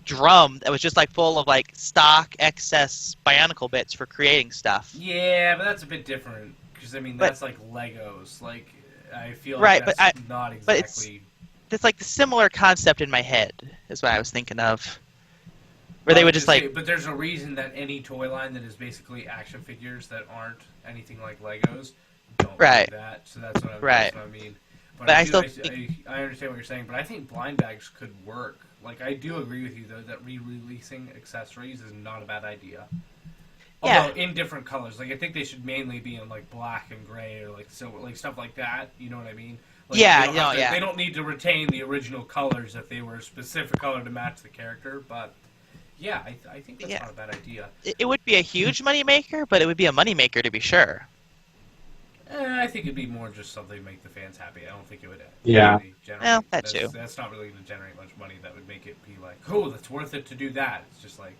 drum that was just like full of like stock excess Bionicle bits for creating stuff. Yeah, but that's a bit different because I mean But- that's like Legos. Like I feel Right, like but that's not but it's- exactly. It's like the similar concept in my head is what I was thinking of. Where they would just like, But there's a reason that any toy line that is basically action figures that aren't anything like Legos don't Right. do that. So that's what Right. I mean. But I still I understand what you're saying, but I think blind bags could work. Like I do agree with you though that re-releasing accessories is not a bad idea. Yeah. Although in different colors, like I think they should mainly be in like black and gray or like silver, like stuff like that. You know what I mean? Like, Yeah, they don't have to- yeah. They don't need to retain the original colors if they were a specific color to match the character. But yeah, I think that's Yeah. not a bad idea. it would be a huge moneymaker, but it would be a moneymaker to be sure. I think it'd be more just something to make the fans happy. I don't think it would. Yeah. Really generate, Well, that too. That's not really going to generate much money. That would make it be like, oh, that's worth it to do that. It's just like,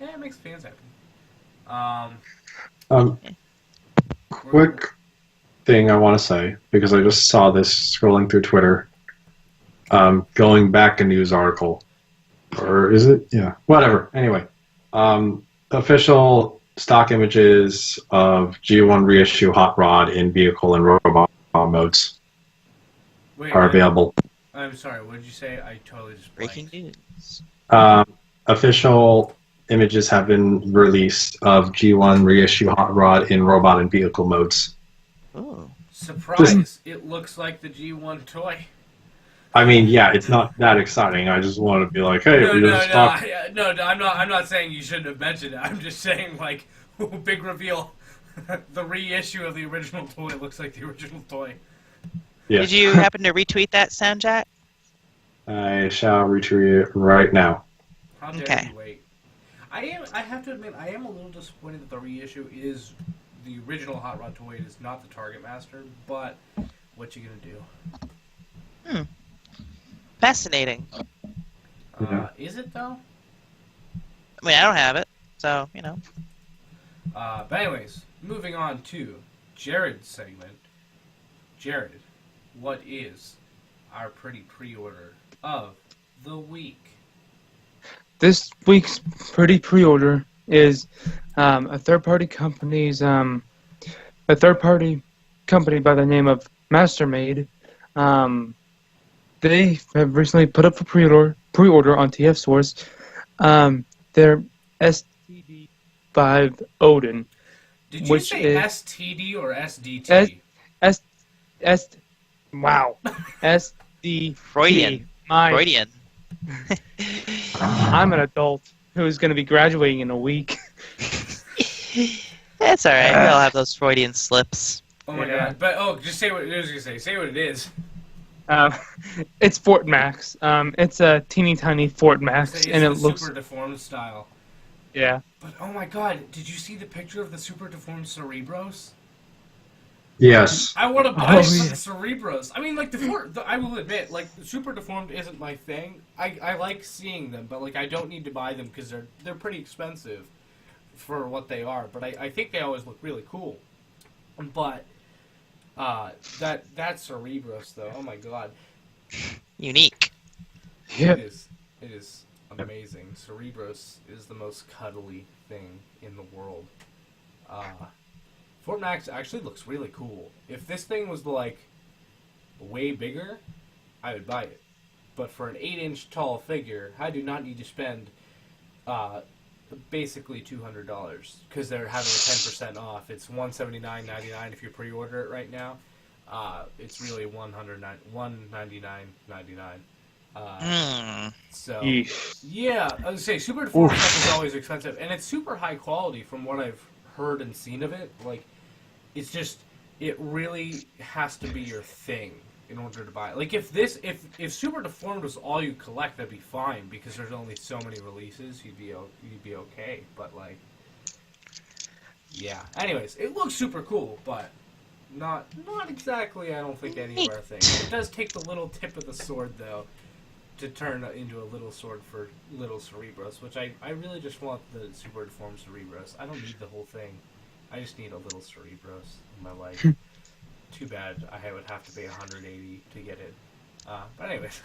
it makes the fans happy. Quick thing I want to say, because I just saw this scrolling through Twitter, going back a news article, or is it? Yeah, whatever. Anyway, official stock images of G1 reissue Hot Rod in vehicle and robot modes Wait, are available. I'm sorry. What did you say? I totally just Breaking blanked. news. Official images have been released of G1 reissue Hot Rod in robot and vehicle modes. Ooh. Surprise! It looks like the G1 toy. I mean, yeah, it's not that exciting. I just want to be like, hey, we just stock. No, I'm not saying you shouldn't have mentioned it. I'm just saying, like, big reveal. The reissue of the original toy looks like the original toy. Yeah. Did you happen to retweet that, Soundjack? I shall retweet it right now. How dare Okay. you wait? I have to admit, I am a little disappointed that the reissue is the original Hot Rod toy. It is not the Target Master, but what you gonna do? Fascinating. Yeah. Is it though? I mean, I don't have it, so, you know. But anyways, moving on to Jared's segment. Jared, what is our pretty pre-order of the week? This week's pretty pre-order is a third-party company's a third-party company by the name of Mastermade. They have recently put up for pre-order on TF Source. Their STD5 Odin. Did you Which say is- STD or SDT? Wow. SD Freudian. Freudian. I'm an adult who's going to be graduating in a week. That's alright. We all have those Freudian slips. Oh my Yeah. god! But just say what it is. Say what it is. It's Fort Max. It's a teeny tiny Fort Max, It's and it the looks super deformed style. yeah. But oh my god! Did you see the picture of the super deformed Cerebros? Yes. I want to buy Oh, some yeah. Cerebros. I mean, like I will admit, like the super deformed isn't my thing. I like seeing them, but like I don't need to buy them because they're pretty expensive for what they are. But I think they always look really cool. But that Cerebros though, oh my god, Unique. Yep. it is amazing. Cerebros is the most cuddly thing in the world. Fort Max actually looks really cool. If this thing was like way bigger, I would buy it. But for an 8-inch tall figure, I do not need to spend basically $200 because they're having a 10% off. It's $179.99 if you pre-order it right now. It's really $199.99. So yeah, I would say super deformed stuff is always expensive, and it's super high quality from what I've heard and seen of it. Like, it's just, it really has to be your thing in order to buy it. Like, if super deformed was all you collect, that'd be fine because there's only so many releases. You'd be okay. But like, yeah. Anyways, it looks super cool, but not exactly. I don't think any of our things. It does take the little tip of the sword though to turn into a little sword for little Cerebros, which I really just want the super deformed Cerebros. I don't need the whole thing. I just need a little Cerebros in my life. Too bad I would have to pay $180 to get it. But anyways,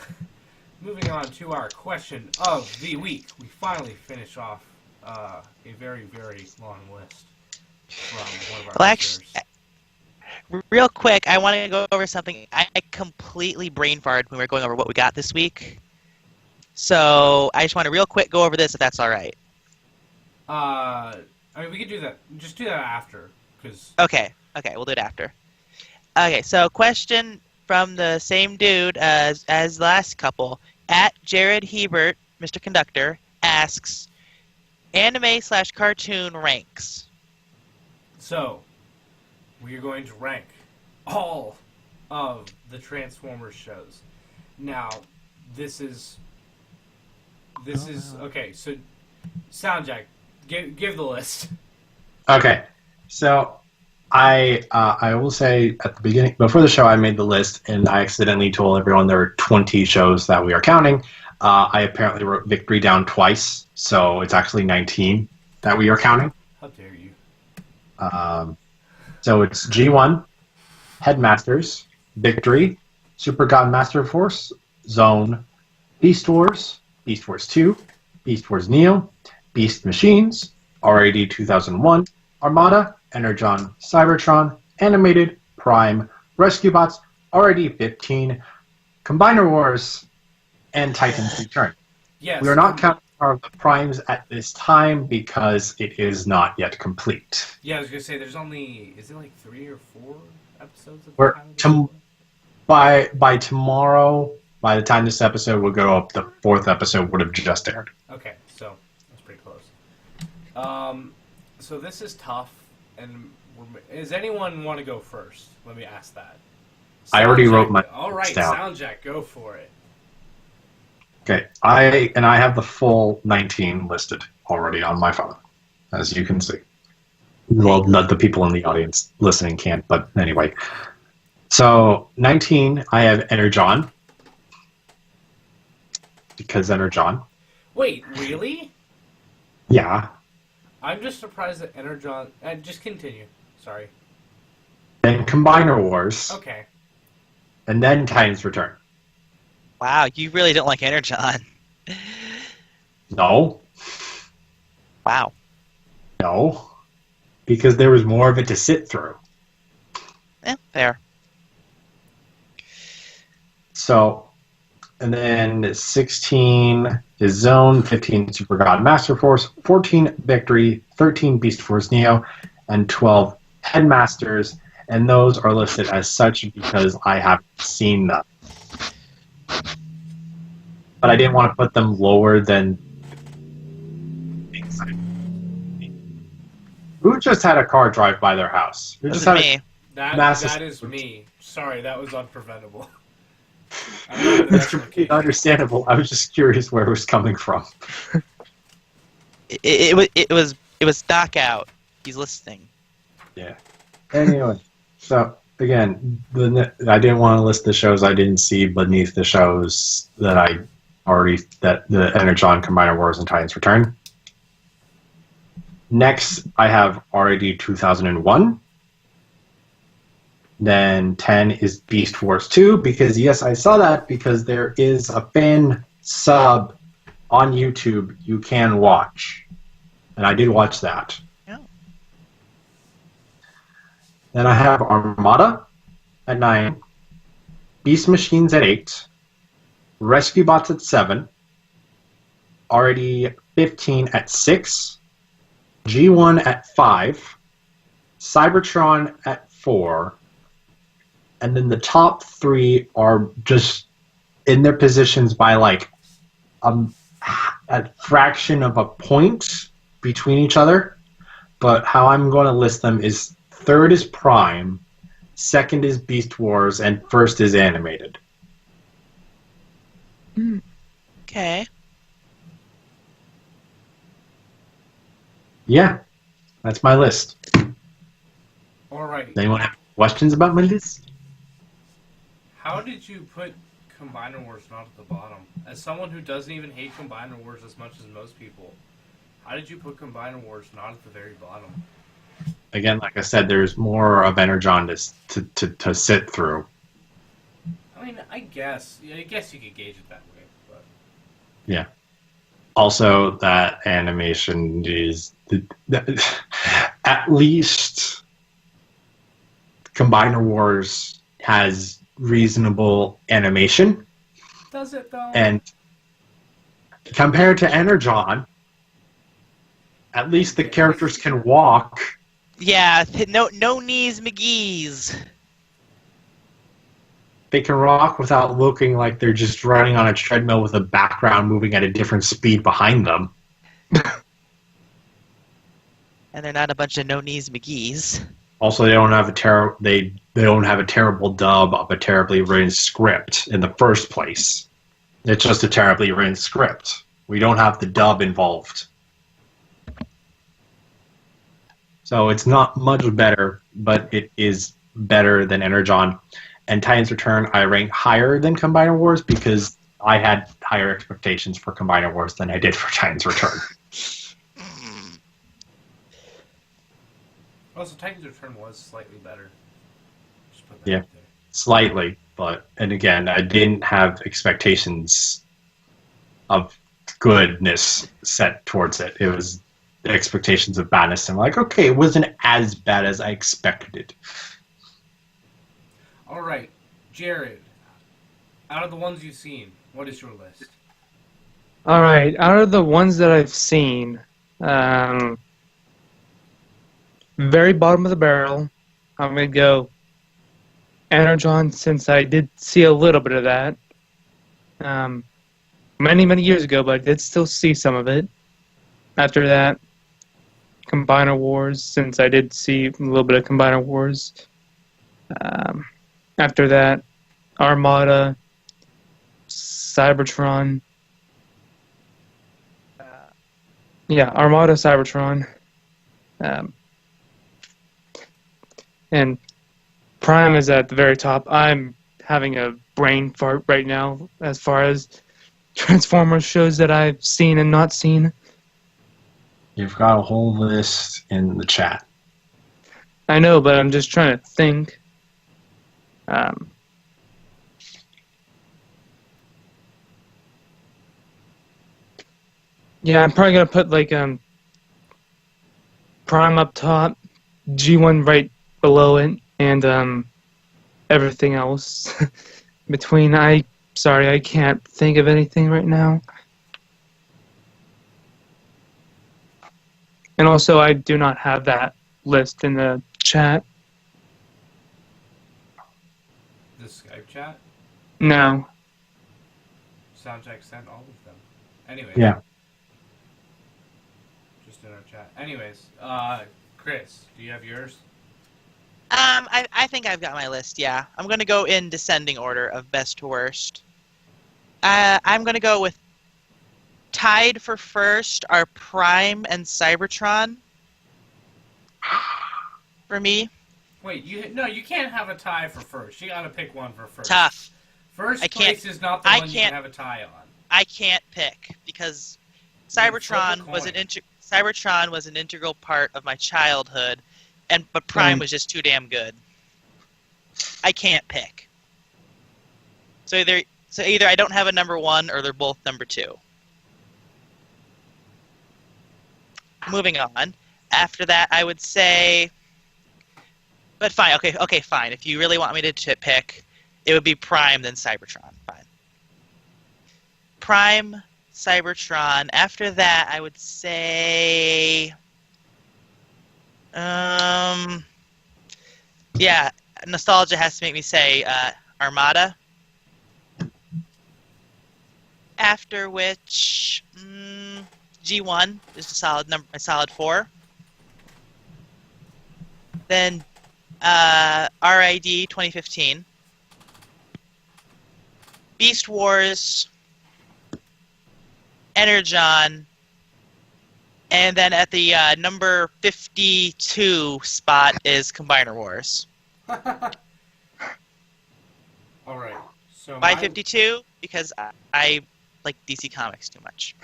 moving on to our question of the week. We finally finish off a very, very long list from one of our listeners. Real quick, I want to go over something. I completely brain farted when we were going over what we got this week. So I just want to real quick go over this, if that's all right. I mean, we could do that. Just do that after, because. Okay, we'll do it after. Okay, so question from the same dude as the last couple. At Jared Hebert, Mr. Conductor, asks, anime/cartoon ranks. So, we are going to rank all of the Transformers shows. Now, this is okay. So, Soundjack, give the list. Okay, so I will say at the beginning, before the show, I made the list and I accidentally told everyone there were 20 shows that we are counting. I apparently wrote Victory down twice, so it's actually 19 that we are counting. How dare you? So it's G1, Headmasters, Victory, Super God Master Force, Zone, Beast Wars 2, Beast Wars Neo, Beast Machines, RAD 2001, Armada, Energon, Cybertron, Animated, Prime, Rescue Bots, RAD 15, Combiner Wars, and Titan's Return. Yes. We are not counting our primes at this time because it is not yet complete. Yeah, I was gonna say there's only is it like 3 or 4 episodes of We're the by tomorrow, by the time this episode will go up, the 4th episode would have just aired. Okay, so that's pretty close. So this is tough, and does anyone want to go first? Let me ask that. I already wrote my all right, down. Soundjack, go for it. Okay, I have the full 19 listed already on my phone, as you can see. Well, not the people in the audience listening can't, but anyway. So 19, I have Energon, because Energon. Wait, really? Yeah. I'm just surprised that Energon. Just continue. Sorry. Then Combiner Wars. Okay. And then Titan's Return. Wow, you really don't like Energon. No. Wow. No. Because there was more of it to sit through. Fair. So, and then 16 is Zone, 15 Super God Master Force, 14 Victory, 13 Beast Force Neo, and 12 Headmasters. And those are listed as such because I haven't seen them. But I didn't want to put them lower than... Who just had a car drive by their house? Who just had me. That is me. Sorry, that was unpreventable. That's completely understandable. I was just curious where it was coming from. It was Doc out. He's listening. Yeah. Anyway, so again, I didn't want to list the shows I didn't see beneath the shows that the Energon, Combiner Wars, and Titans Return. Next, I have RAD 2001. Then 10 is Beast Wars 2, because yes, I saw that because there is a fan sub on YouTube you can watch. And I did watch that. Yeah. Then I have Armada at 9, Beast Machines at 8, Rescue Bots at 7, already 15 at 6, G1 at 5, Cybertron at 4, and then the top 3 are just in their positions by like a fraction of a point between each other. But how I'm going to list them is third is Prime, second is Beast Wars, and first is animated. Okay. Yeah, that's my list. All right. Does anyone have questions about my list? How did you put Combiner Wars not at the bottom? As someone who doesn't even hate Combiner Wars as much as most people, how did you put Combiner Wars not at the very bottom? Again, like I said, there's more of Energon to sit through. I mean, I guess you could gauge it that way, but Yeah. Also, that animation is at least Combiner Wars has reasonable animation, does it though? and compared to Energon, at least the characters can walk. Yeah, no knees McGee's. They can walk without looking like they're just running on a treadmill with a background moving at a different speed behind them. And they're not a bunch of no knees McGee's. Also, they don't have they don't have a terrible dub of a terribly written script in the first place. It's just a terribly written script. We don't have the dub involved. So it's not much better, but it is better than Energon. And Titan's Return I rank higher than Combiner Wars because I had higher expectations for Combiner Wars than I did for Titan's Return. Also, Titan's Return was slightly better. Just put that Yeah. out there. Slightly, and again, I didn't have expectations of goodness set towards it. It was expectations of badness. I'm like, okay, it wasn't as bad as I expected. All right, Jared. Out of the ones you've seen, what is your list? All right, out of the ones that I've seen, very bottom of the barrel, I'm going to go Energon, since I did see a little bit of that. Many, many years ago, but I did still see some of it. After that, Combiner Wars, since I did see a little bit of Combiner Wars. After that, Armada, Cybertron. Armada, Cybertron. And Prime is at the very top. I'm having a brain fart right now as far as Transformers shows that I've seen and not seen. You've got a whole list in the chat. I know, but I'm just trying to think. Yeah, I'm probably gonna put like Prime up top, G1 right below it, and everything else between. Sorry, I can't think of anything right now. And also, I do not have that list in the chat. The Skype chat? No. Soundcheck sent all of them. Anyway. Yeah. Just in our chat. Anyways, Chris, do you have yours? I think I've got my list, yeah. I'm going to go in descending order of best to worst. I'm going to go with tied for first are Prime and Cybertron. For me. Wait, you can't have a tie for first. You gotta pick one for first. Tough. First place is not the one you can have a tie on. I can't pick because Cybertron was an integral part of my childhood, but Prime was just too damn good. I can't pick. So either I don't have a number one or they're both number two. moving on. After that, I would say... But fine, okay, fine. If you really want me to pick, it would be Prime, then Cybertron. Fine. Prime, Cybertron. After that, I would say... Yeah, nostalgia has to make me say Armada. After which, G1 is a solid 4. Then RID 2015. Beast Wars, Energon, and then at the number 52 spot is Combiner Wars. All right. So Why 52? Because I like DC Comics too much.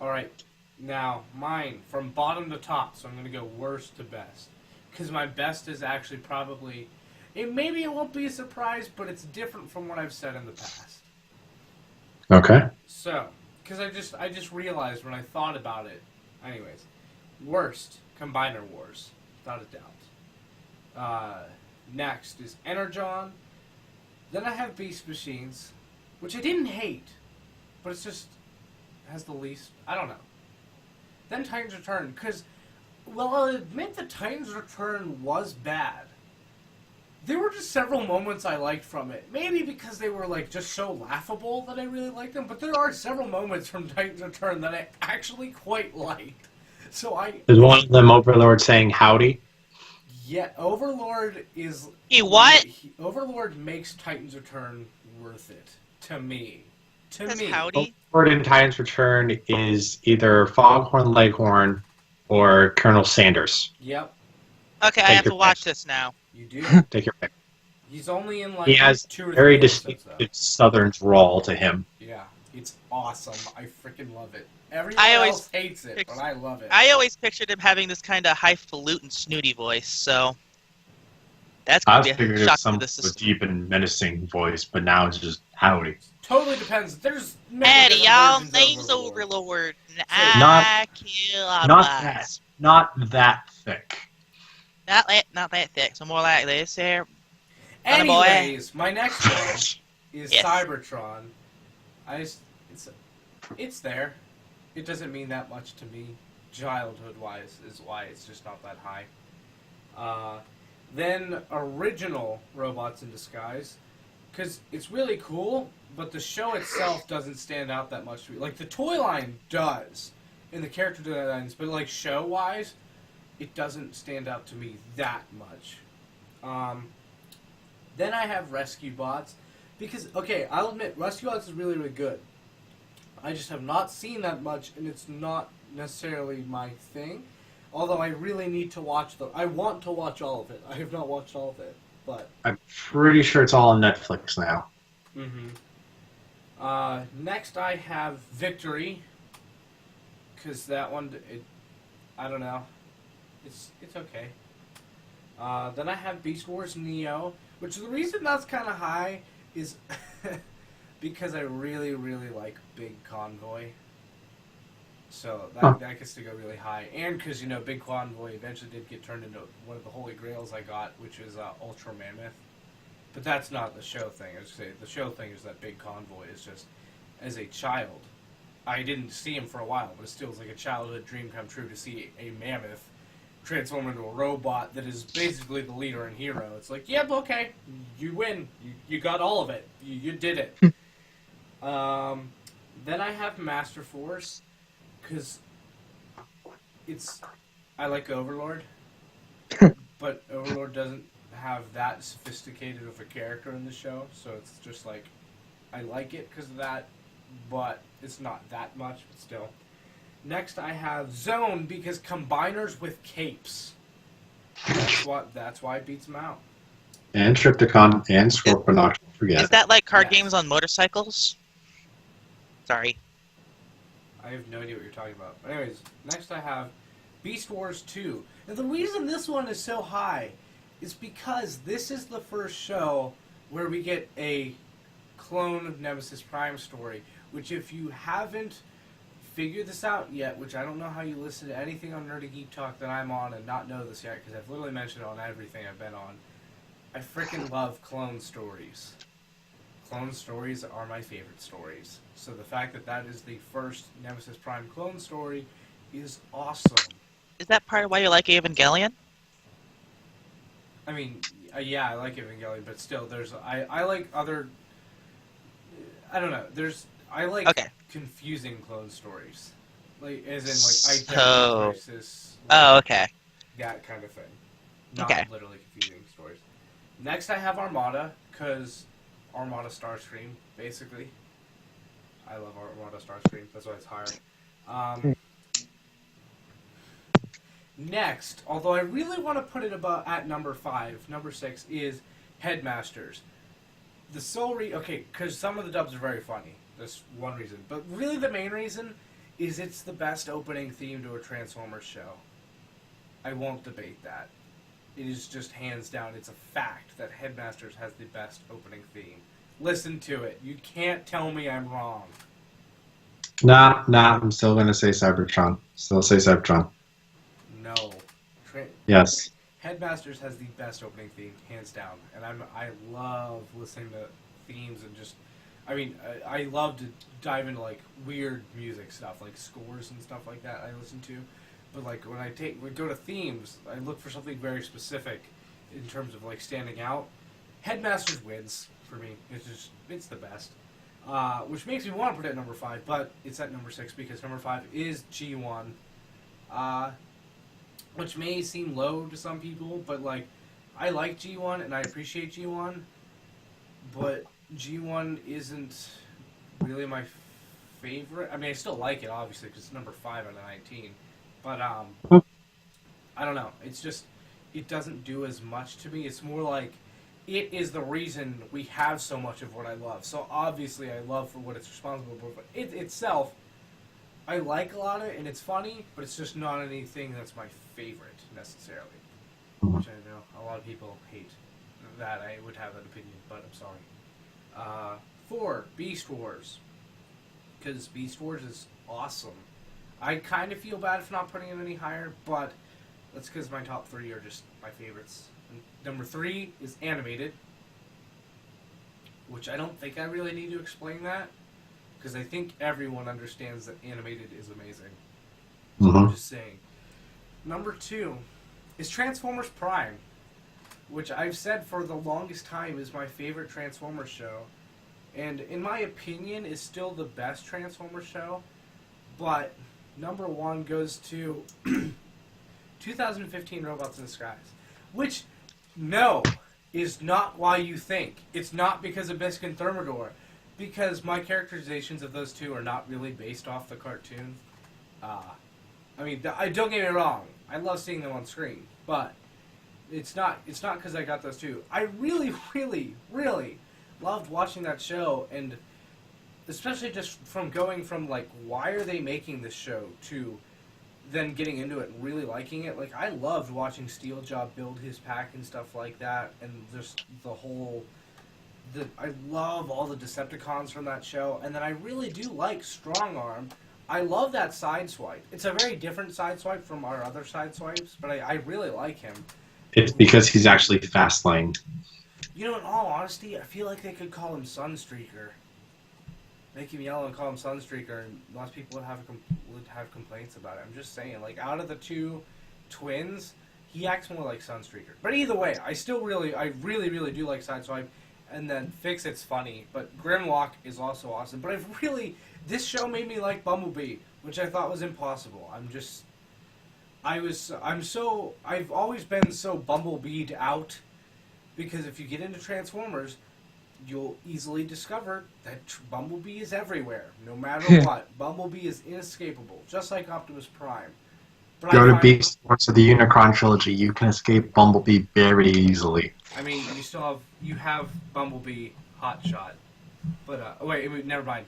All right. Now, mine, from bottom to top, so I'm going to go worst to best. Because my best is actually probably... Maybe it won't be a surprise, but it's different from what I've said in the past. Okay. So, because I just realized when I thought about it. Anyways, worst, Combiner Wars, without a doubt. Next is Energon. Then I have Beast Machines, which I didn't hate, but it's just has the least... I don't know. Then Titans Return, because, well, I'll admit that Titans Return was bad. There were just several moments I liked from it. Maybe because they were, like, just so laughable that I really liked them, but there are several moments from Titans Return that I actually quite liked. So Is one of them Overlord saying howdy? Yeah, Overlord is... What? Overlord makes Titans Return worth it. To me. Howdy? Overlord in Titans Return is either Foghorn Leghorn or Colonel Sanders. Yep. Okay, I have to watch this now. You do? Take your pick. He's only in like He has 2 or 3 very episodes, distinctive though. Southern drawl to him. Yeah, it's awesome. I freaking love it. Everyone I always else hates it, but I love it. I always pictured him having this kind of highfalutin, snooty voice, so that's I going was to be figuring a it shock was to some the with system. deep and menacing voice, but now it's just howdy. Totally depends. There's many Eddie, different y'all versions of name's Overlord. Overlord, and So- I kill our Not bots. that. Not that thick. Not that thick, so more like this here. Funny boy. Anyways, my next one is Yes. Cybertron. It's there. It doesn't mean that much to me, childhood-wise, is why it's just not that high. Then original Robots in Disguise, because it's really cool, but the show itself doesn't stand out that much to me. Like, the toy line does, in the character designs, but, like, show-wise, it doesn't stand out to me that much. Then I have Rescue Bots, because, okay, I'll admit, Rescue Bots is really, really good. I just have not seen that much, and it's not necessarily my thing. Although I really need to watch them. I want to watch all of it. I have not watched all of it, but... I'm pretty sure it's all on Netflix now. Next I have Victory, because that one, I don't know. It's okay. Then I have Beast Wars Neo, which the reason that's kind of high is because I really, really like Big Convoy. So that gets to go really high. And because, Big Convoy eventually did get turned into one of the holy grails I got, which is Ultra Mammoth. But that's not the show thing. I was say the show thing is that Big Convoy is just, as a child, I didn't see him for a while, but it still was like a childhood dream come true to see a mammoth transform into a robot that is basically the leader and hero. It's like, yep, okay, you win. You got all of it. You did it. Then I have Master Force, because I like Overlord, but Overlord doesn't have that sophisticated of a character in the show, so it's just like, I like it because of that, but it's not that much, but still. Next I have Zone, because combiners with capes. That's why it beats them out. And Triptychon and Scorpion, not to forget. Is that like card Yes. games on motorcycles? Sorry. I have no idea what you're talking about. But anyways, next I have Beast Wars 2. And the reason this one is so high is because this is the first show where we get a clone of Nemesis Prime story, which if you haven't figured this out yet, which I don't know how you listen to anything on Nerdy Geek Talk that I'm on and not know this yet, because I've literally mentioned it on everything I've been on. I freaking love clone stories. Clone stories are my favorite stories. So the fact that that is the first Nemesis Prime clone story is awesome. Is that part of why you like Evangelion? I mean, yeah, I like Evangelion, but still, I like other. I don't know. I like confusing clone stories, like as in like identity crisis. Oh, okay. That kind of thing. Not literally confusing stories. Next, I have Armada, because Armada Starscream, basically. I love Armada Starscream. That's why it's higher. Next, although I really want to put it at number 5, number 6 is Headmasters. The sole because some of the dubs are very funny. That's one reason. But really the main reason is it's the best opening theme to a Transformers show. I won't debate that. It is just hands down. It's a fact that Headmasters has the best opening theme. Listen to it. You can't tell me I'm wrong. Nah, I'm still going to say Cybertron. Still say Cybertron. No. Yes. Headmasters has the best opening theme, hands down. And I love listening to themes and just... I mean, I love to dive into, like, weird music stuff, like scores and stuff like that I listen to. But, like, when we go to themes, I look for something very specific in terms of, like, standing out. Headmasters wins for me. It's the best. Which makes me want to put it at number 5, but it's at number 6 because number 5 is G1. Which may seem low to some people, but, like, I like G1 and I appreciate G1, but G1 isn't really my favorite. I mean, I still like it, obviously, because it's number 5 out of 19. But, I don't know. It's just, it doesn't do as much to me. It's more like, it is the reason we have so much of what I love. So, obviously, I love for what it's responsible for. But it itself, I like a lot of it, and it's funny, but it's just not anything that's my favorite, necessarily. Which I know a lot of people hate that I would have that opinion, but I'm sorry. 4, Beast Wars. Because Beast Wars is awesome. I kind of feel bad for not putting it any higher, but that's because my top 3 are just my favorites. And number 3 is animated, which I don't think I really need to explain that, because I think everyone understands that animated is amazing. So I'm just saying. Number 2 is Transformers Prime, which I've said for the longest time is my favorite Transformers show, and in my opinion is still the best Transformers show, but number 1 goes to 2015 Robots in Disguise, which, no, is not why you think. It's not because of Bisque and Thermidor, because my characterizations of those two are not really based off the cartoon. I mean, don't get me wrong, I love seeing them on screen, but it's not because I got those two. I really, really, really loved watching that show, and especially just from going from, like, why are they making this show, to then getting into it and really liking it. Like, I loved watching Steeljob build his pack and stuff like that, and just I love all the Decepticons from that show, and then I really do like Strong Arm. I love that side swipe. It's a very different side swipe from our other side swipes, but I really like him. It's because he's actually fast lane. You know, in all honesty, I feel like they could call him Sunstreaker. Make him yell and call him Sunstreaker, and lots of people would have complaints about it. I'm just saying, like, out of the two twins, he acts more like Sunstreaker. But either way, I really, really do like Sideswipe, and then Fix-It's funny, but Grimlock is also awesome. But this show made me like Bumblebee, which I thought was impossible. I've always been so Bumblebee'd out, because if you get into Transformers, you'll easily discover that Bumblebee is everywhere, no matter what. Bumblebee is inescapable, just like Optimus Prime. But Go to Beast Wars of the Unicron trilogy. You can escape Bumblebee very easily. I mean, you have Bumblebee Hotshot, but wait, never mind.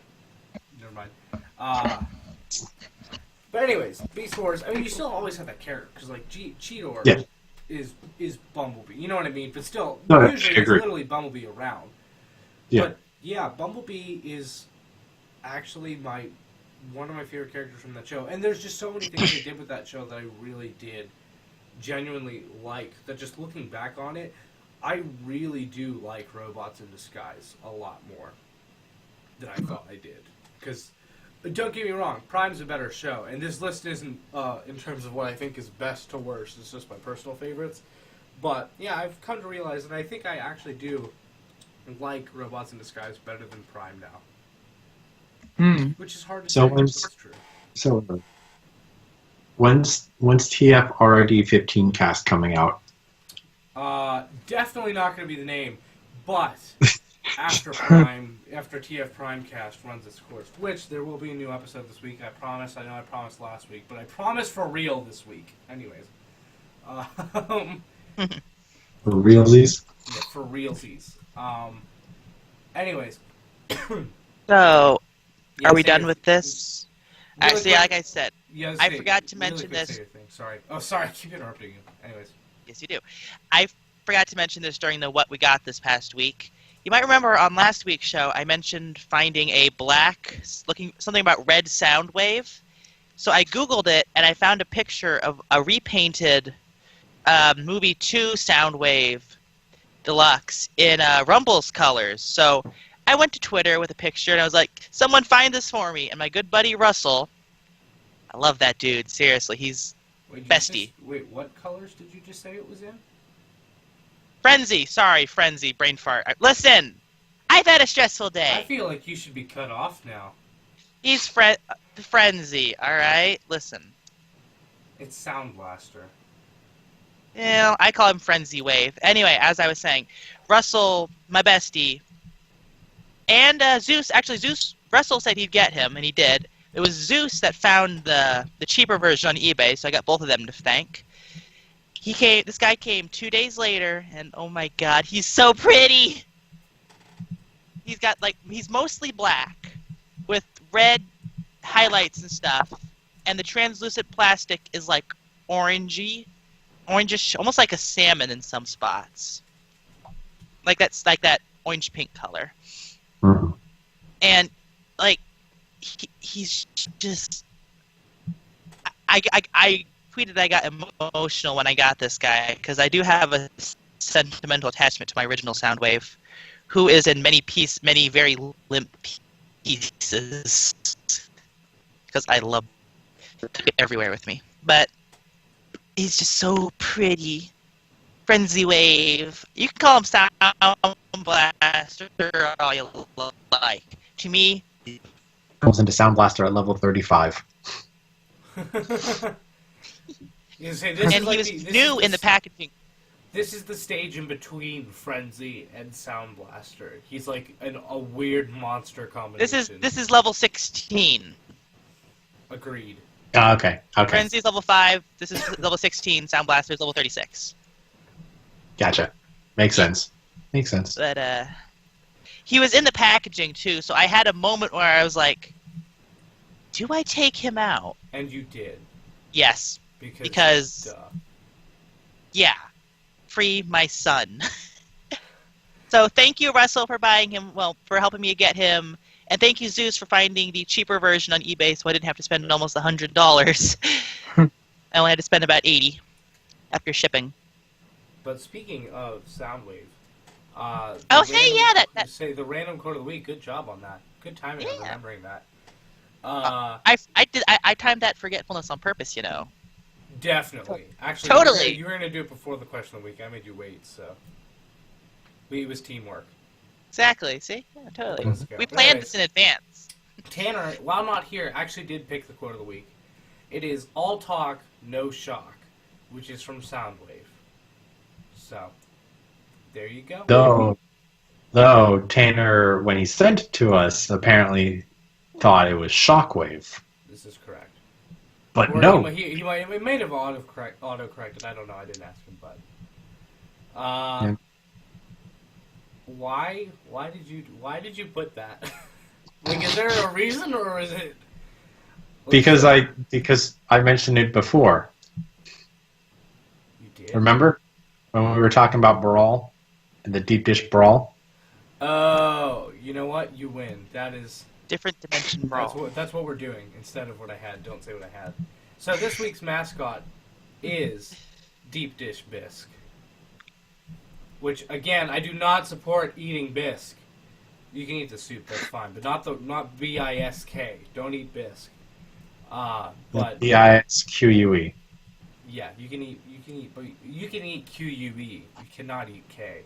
But anyways, Beast Wars. I mean, you still always have that character because, like, Cheetor is Bumblebee. You know what I mean? But still, usually it's literally Bumblebee around. Yeah. But yeah, Bumblebee is actually one of my favorite characters from that show. And there's just so many things they did with that show that I really did genuinely like. That just looking back on it, I really do like Robots in Disguise a lot more than I thought I did. Because, don't get me wrong, Prime's a better show. And this list isn't in terms of what I think is best to worst. It's just my personal favorites. But, yeah, I've come to realize that I think I actually do like Robots in Disguise better than Prime now. Which is hard to say, but it's true. So, when's TF 15 cast coming out? Definitely not going to be the name, but after TF Prime cast runs its course, which there will be a new episode this week, I promise. I know I promised last week, but I promise for real this week. Anyways. For realsies? Yeah, for realsies. Anyways. So, Yeah, are we say done your- with this? Really Actually, quick- like I said, Yeah, I say- forgot to really mention quick, this. say your thing. Sorry. Oh, sorry. I keep interrupting you. Anyways. yes, you do. I forgot to mention this during the What We Got this past week. You might remember on last week's show, I mentioned finding a something about red sound wave. So I Googled it, and I found a picture of a repainted Movie 2 Soundwave Deluxe in Rumble's colors. So I went to Twitter with a picture, and I was like, someone find this for me. And my good buddy Russell, I love that dude, seriously, he's Wait, bestie. Wait, what colors did you just say it was in? Frenzy, brain fart. Listen, I've had a stressful I day. feel like you should be cut off now. He's Frenzy, alright? Listen. It's Sound Blaster. Yeah, I call him Frenzy Wave. Anyway, as I was saying, Russell, my bestie, and Russell said he'd get him, and he did. It was Zeus that found the cheaper version on eBay, so I got both of them to thank. This guy came 2 days later, and oh my god, he's so pretty! He's mostly black, with red highlights and stuff, and the translucent plastic is like orangish, almost like a salmon in some spots. Like that orange-pink color. Mm-hmm. And, he's just... I tweeted I got emotional when I got this guy, because I do have a sentimental attachment to my original Soundwave, who is in many very limp pieces, because I love it everywhere with me. But he's just so pretty. Frenzy Wave. You can call him Sound Blaster all you like. To me, Comes into Sound Blaster at level 35. You say, and he was new in the packaging. This is the stage in between Frenzy and Sound Blaster. He's like a weird monster combination. This is level 16. Agreed. Okay. Frenzy's level 5. This is level 16. Sound Blaster's level 36. Gotcha. Makes sense. But he was in the packaging too, so I had a moment where I was like, "Do I take him out?" And you did. Yes, because duh. Yeah, free my son. So thank you, Russell, for buying him. Well, for helping me get him, and thank you, Zeus, for finding the cheaper version on eBay, so I didn't have to spend almost $100. I only had to spend about $80 after shipping. But speaking of Soundwave, say the random quote of the week. Good job on that. Good timing on remembering that. I timed that forgetfulness on purpose, you know. Definitely. Actually, totally. You were gonna do it before the question of the week. I made you wait, so it was teamwork. Exactly. See, yeah, totally. Let's go. We planned Anyways, this in advance. Tanner, while not here, actually did pick the quote of the week. It is all talk, no shock, which is from Soundwave. So, there you go. Though Tanner, when he sent it to us, apparently thought it was Shockwave. This is correct. But Or no. He may have auto-corrected. I don't know. I didn't ask him, but... Yeah. Why did you put that? Like, is there a reason, or is it... Because I mentioned it before. You did? Remember? When we were talking about Brawl? And the deep dish Brawl? Oh, you know what? You win. That is Different dimension brawl. That's what we're doing instead of what I had. Don't say what I had. So this week's mascot is Deep Dish Bisque. Which, again, I do not support eating bisque. You can eat the soup, that's fine, but not B-I-S-K. Don't eat bisque. But B-I-S-Q-U-E. yeah, you can eat Q-U-E. You cannot eat K.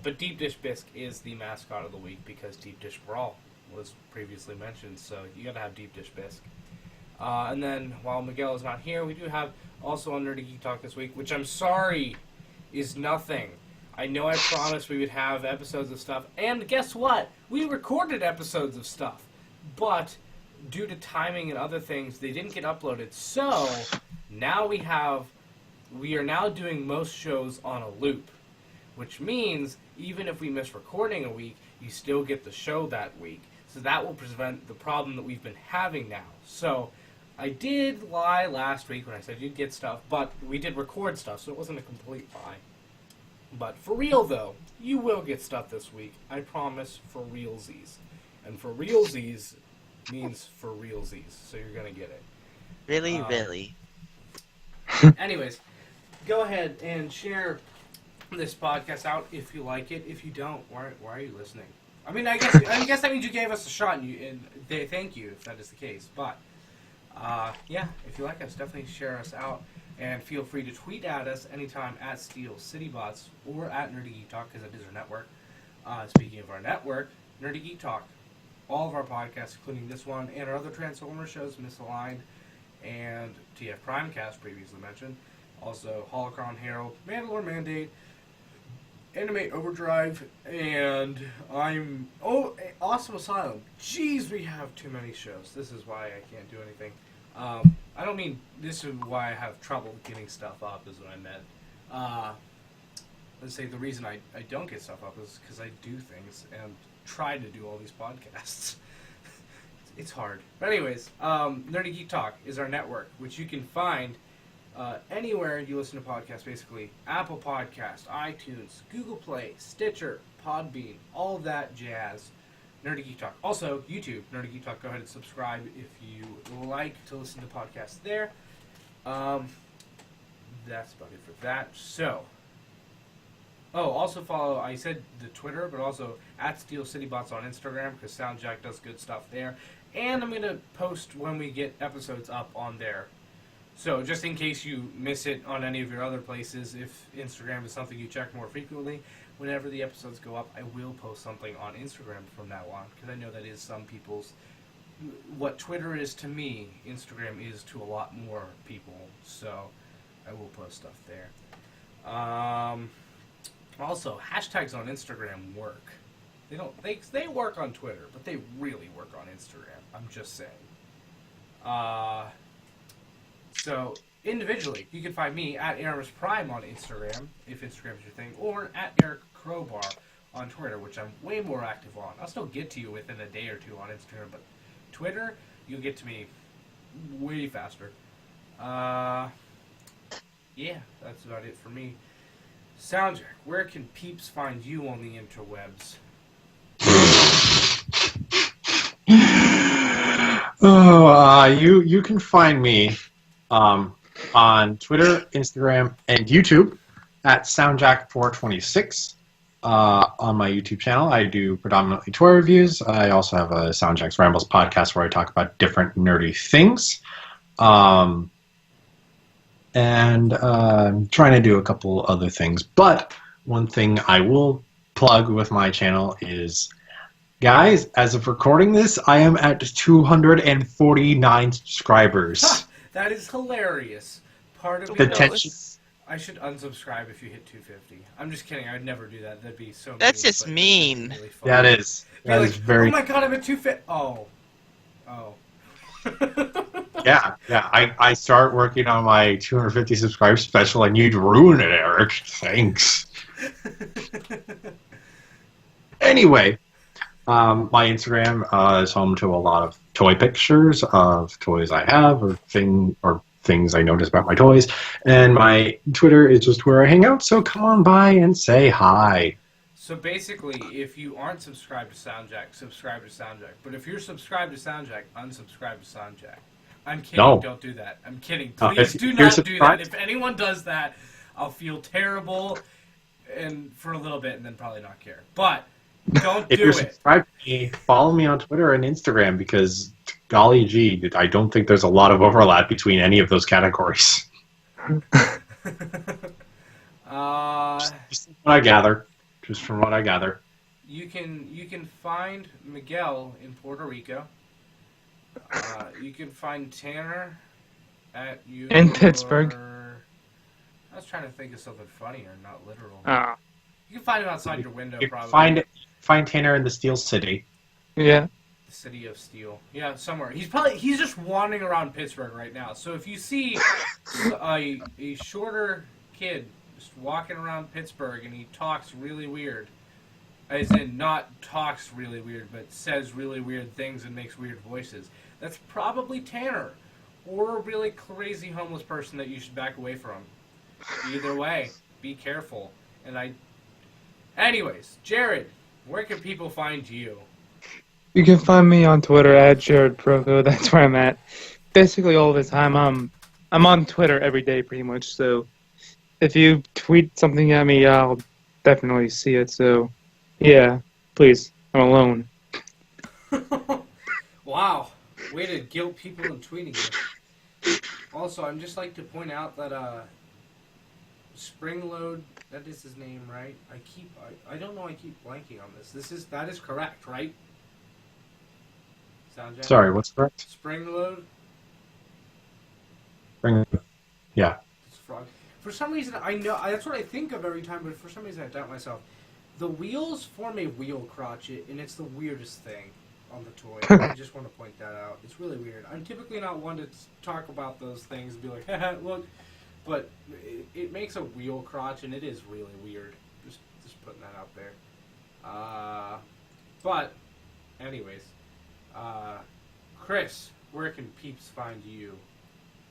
But Deep Dish Bisque is the mascot of the week because Deep Dish Brawl was previously mentioned, so you gotta have Deep Dish Bisque. And then, while Miguel is not here, we do have also on Nerdy Geek Talk this week, which I'm sorry is nothing. I know I promised we would have episodes of stuff, and guess what? We recorded episodes of stuff, but due to timing and other things, they didn't get uploaded. So now we are now doing most shows on a loop, which means even if we miss recording a week, you still get the show that week. So that will prevent the problem that we've been having now. So I did lie last week when I said you'd get stuff, but we did record stuff, so it wasn't a complete lie. But for real, though, you will get stuff this week. I promise, for realsies. And for realsies means for realsies, so you're going to get it. Really? Anyways, go ahead and share this podcast out if you like it. If you don't, why are you listening? I mean, I guess that means you gave us a shot, and they thank you if that is the case. But, yeah, if you like us, definitely share us out. And feel free to tweet at us anytime at Steel City Bots or at Nerdy Geek Talk, because that is our network. Speaking of our network, Nerdy Geek Talk, all of our podcasts, including this one and our other Transformers shows, Misaligned and TF Primecast, previously mentioned. Also, Holocron Herald, Mandalore Mandate, Animate Overdrive, and Awesome Asylum. Jeez, we have too many shows. This is why I can't do anything. I don't mean this is why I have trouble getting stuff up, is what I meant. Let's say the reason I don't get stuff up is because I do things and try to do all these podcasts. It's hard. But anyways, Nerdy Geek Talk is our network, which you can find anywhere you listen to podcasts, basically. Apple Podcasts, iTunes, Google Play, Stitcher, Podbean, all that jazz. Nerdy Geek Talk. Also, YouTube, Nerdy Geek Talk. Go ahead and subscribe if you like to listen to podcasts there. That's about it for that. So, also follow, I said the Twitter, but also at Steel City Bots on Instagram, because Soundjack does good stuff there. And I'm going to post when we get episodes up on there. So, just in case you miss it on any of your other places, if Instagram is something you check more frequently, whenever the episodes go up, I will post something on Instagram from now on, because I know that is some people's... What Twitter is to me, Instagram is to a lot more people, so I will post stuff there. Also, hashtags on Instagram work. They work on Twitter, but they really work on Instagram. I'm just saying. So, individually, you can find me at Aramis Prime on Instagram, if Instagram is your thing, or at Eric Crowbar on Twitter, which I'm way more active on. I'll still get to you within a day or two on Instagram, but Twitter, you'll get to me way faster. Yeah, that's about it for me. Soundjack, where can peeps find you on the interwebs? You can find me on Twitter, Instagram, and YouTube at Soundjack426. On my YouTube channel, I do predominantly toy reviews. I also have a Soundjack's Rambles podcast where I talk about different nerdy things. And I'm trying to do a couple other things. But one thing I will plug with my channel is, guys, as of recording this, I am at 249 subscribers. That is hilarious. Part of The me knows tension. I should unsubscribe if you hit 250. I'm just kidding. I'd never do that. That'd be so mean. That's just but mean. Really funny. That is. Be That like, is very. oh my god, I'm at 250. Oh. Yeah. I start working on my 250 subscriber special, and you'd ruin it, Eric. Thanks. Anyway, my Instagram is home to a lot of toy pictures of toys I have or things I notice about my toys, and my Twitter is just where I hang out. So come on by and say hi. So basically, if you aren't subscribed to Soundjack, subscribe to Soundjack. But if you're subscribed to Soundjack, unsubscribe to Soundjack. I'm kidding. No. Don't do that. I'm kidding. No, Please if do you're not do that. subscribed- If anyone does that, I'll feel terrible and for a little bit and then probably not care. But don't If do you're it. subscribed to me, follow me on Twitter and Instagram because, golly gee, I don't think there's a lot of overlap between any of those categories. Just from what I gather. Just from what I gather. You can find Miguel in Puerto Rico. You can find Tanner at In Pittsburgh. I was trying to think of something funnier, not literal. Ah, You can find him outside your window, You probably. can find Tanner in the Steel City. yeah. The city of steel. Yeah, somewhere. He's just wandering around Pittsburgh right now. So if you see a shorter kid just walking around Pittsburgh and he talks really weird, as in not talks really weird, but says really weird things and makes weird voices, that's probably Tanner. Or a really crazy homeless person that you should back away from. Either way, be careful. Anyways, Jared, where can people find you? You can find me on Twitter at Jared Proco. That's where I'm at. Basically all the time. I'm on Twitter every day pretty much. So if you tweet something at me, I'll definitely see it. So yeah, please. I'm alone. Wow. Way to guilt people in tweeting you. Also, I'd just like to point out that Springload, that is his name, right? I don't know, I keep blanking on this. That is correct, right? Soundjack? Sorry, what's correct? Springload? Yeah. It's frog. For some reason, I know, that's what I think of every time, but for some reason I doubt myself. The wheels form a wheel crotchet, and it's the weirdest thing on the toy. I just want to point that out. It's really weird. I'm typically not one to talk about those things and be like, haha, look. But it makes a wheel crotch, and it is really weird. Just putting that out there. But, anyways. Chris, where can peeps find you?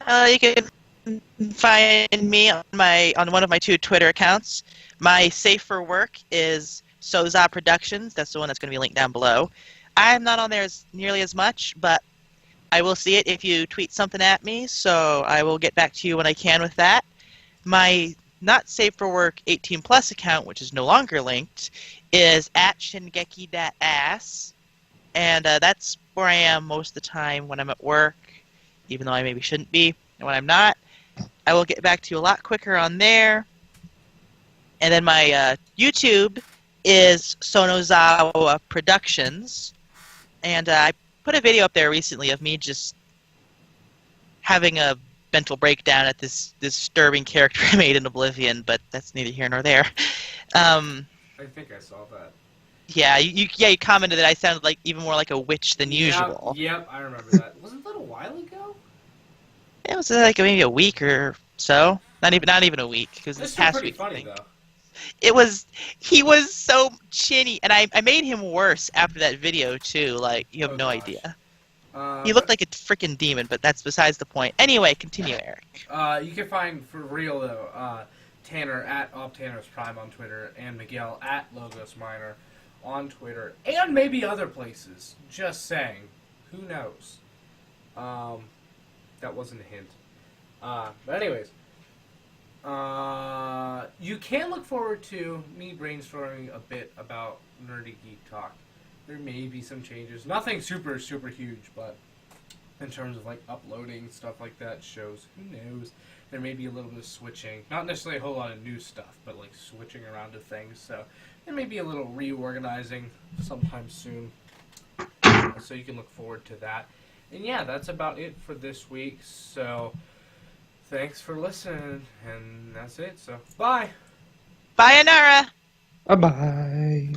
You can find me on one of my 2 Twitter accounts. My safe for work is Soza Productions. That's the one that's going to be linked down below. I'm not on there nearly as much, but I will see it if you tweet something at me, so I will get back to you when I can with that. My not safe for work 18 plus account, which is no longer linked, is at shingeki.ass, and that's where I am most of the time when I'm at work, even though I maybe shouldn't be, and when I'm not. I will get back to you a lot quicker on there. And then my YouTube is Sonozawa Productions, and I put a video up there recently of me just having a mental breakdown at this disturbing character I made in Oblivion, but that's neither here nor there. I think I saw that. Yeah, you commented that I sounded like even more like a witch than usual. Yep, I remember that. Wasn't that a while ago? It was like maybe a week or so. Not even a week, because this past pretty week. funny, I think. though. He was so chinny, and I made him worse after that video too. Like, you have no gosh. idea. He looked like a freaking demon, but that's besides the point. Anyway, continue, Eric. You can find, for real though, Tanner at Tanner's Prime on Twitter, and Miguel at Logos Minor on Twitter, and maybe other places. Just saying. Who knows? That wasn't a hint. But anyways. You can look forward to me brainstorming a bit about Nerdy Geek Talk. There may be some changes. Nothing super, super huge, but in terms of like uploading, stuff like that, shows, who knows? There may be a little bit of switching. Not necessarily a whole lot of new stuff, but like switching around to things. So there may be a little reorganizing sometime soon. So you can look forward to that. And yeah, that's about it for this week. So thanks for listening, and that's it. So bye. Bye, Anara. Bye-bye.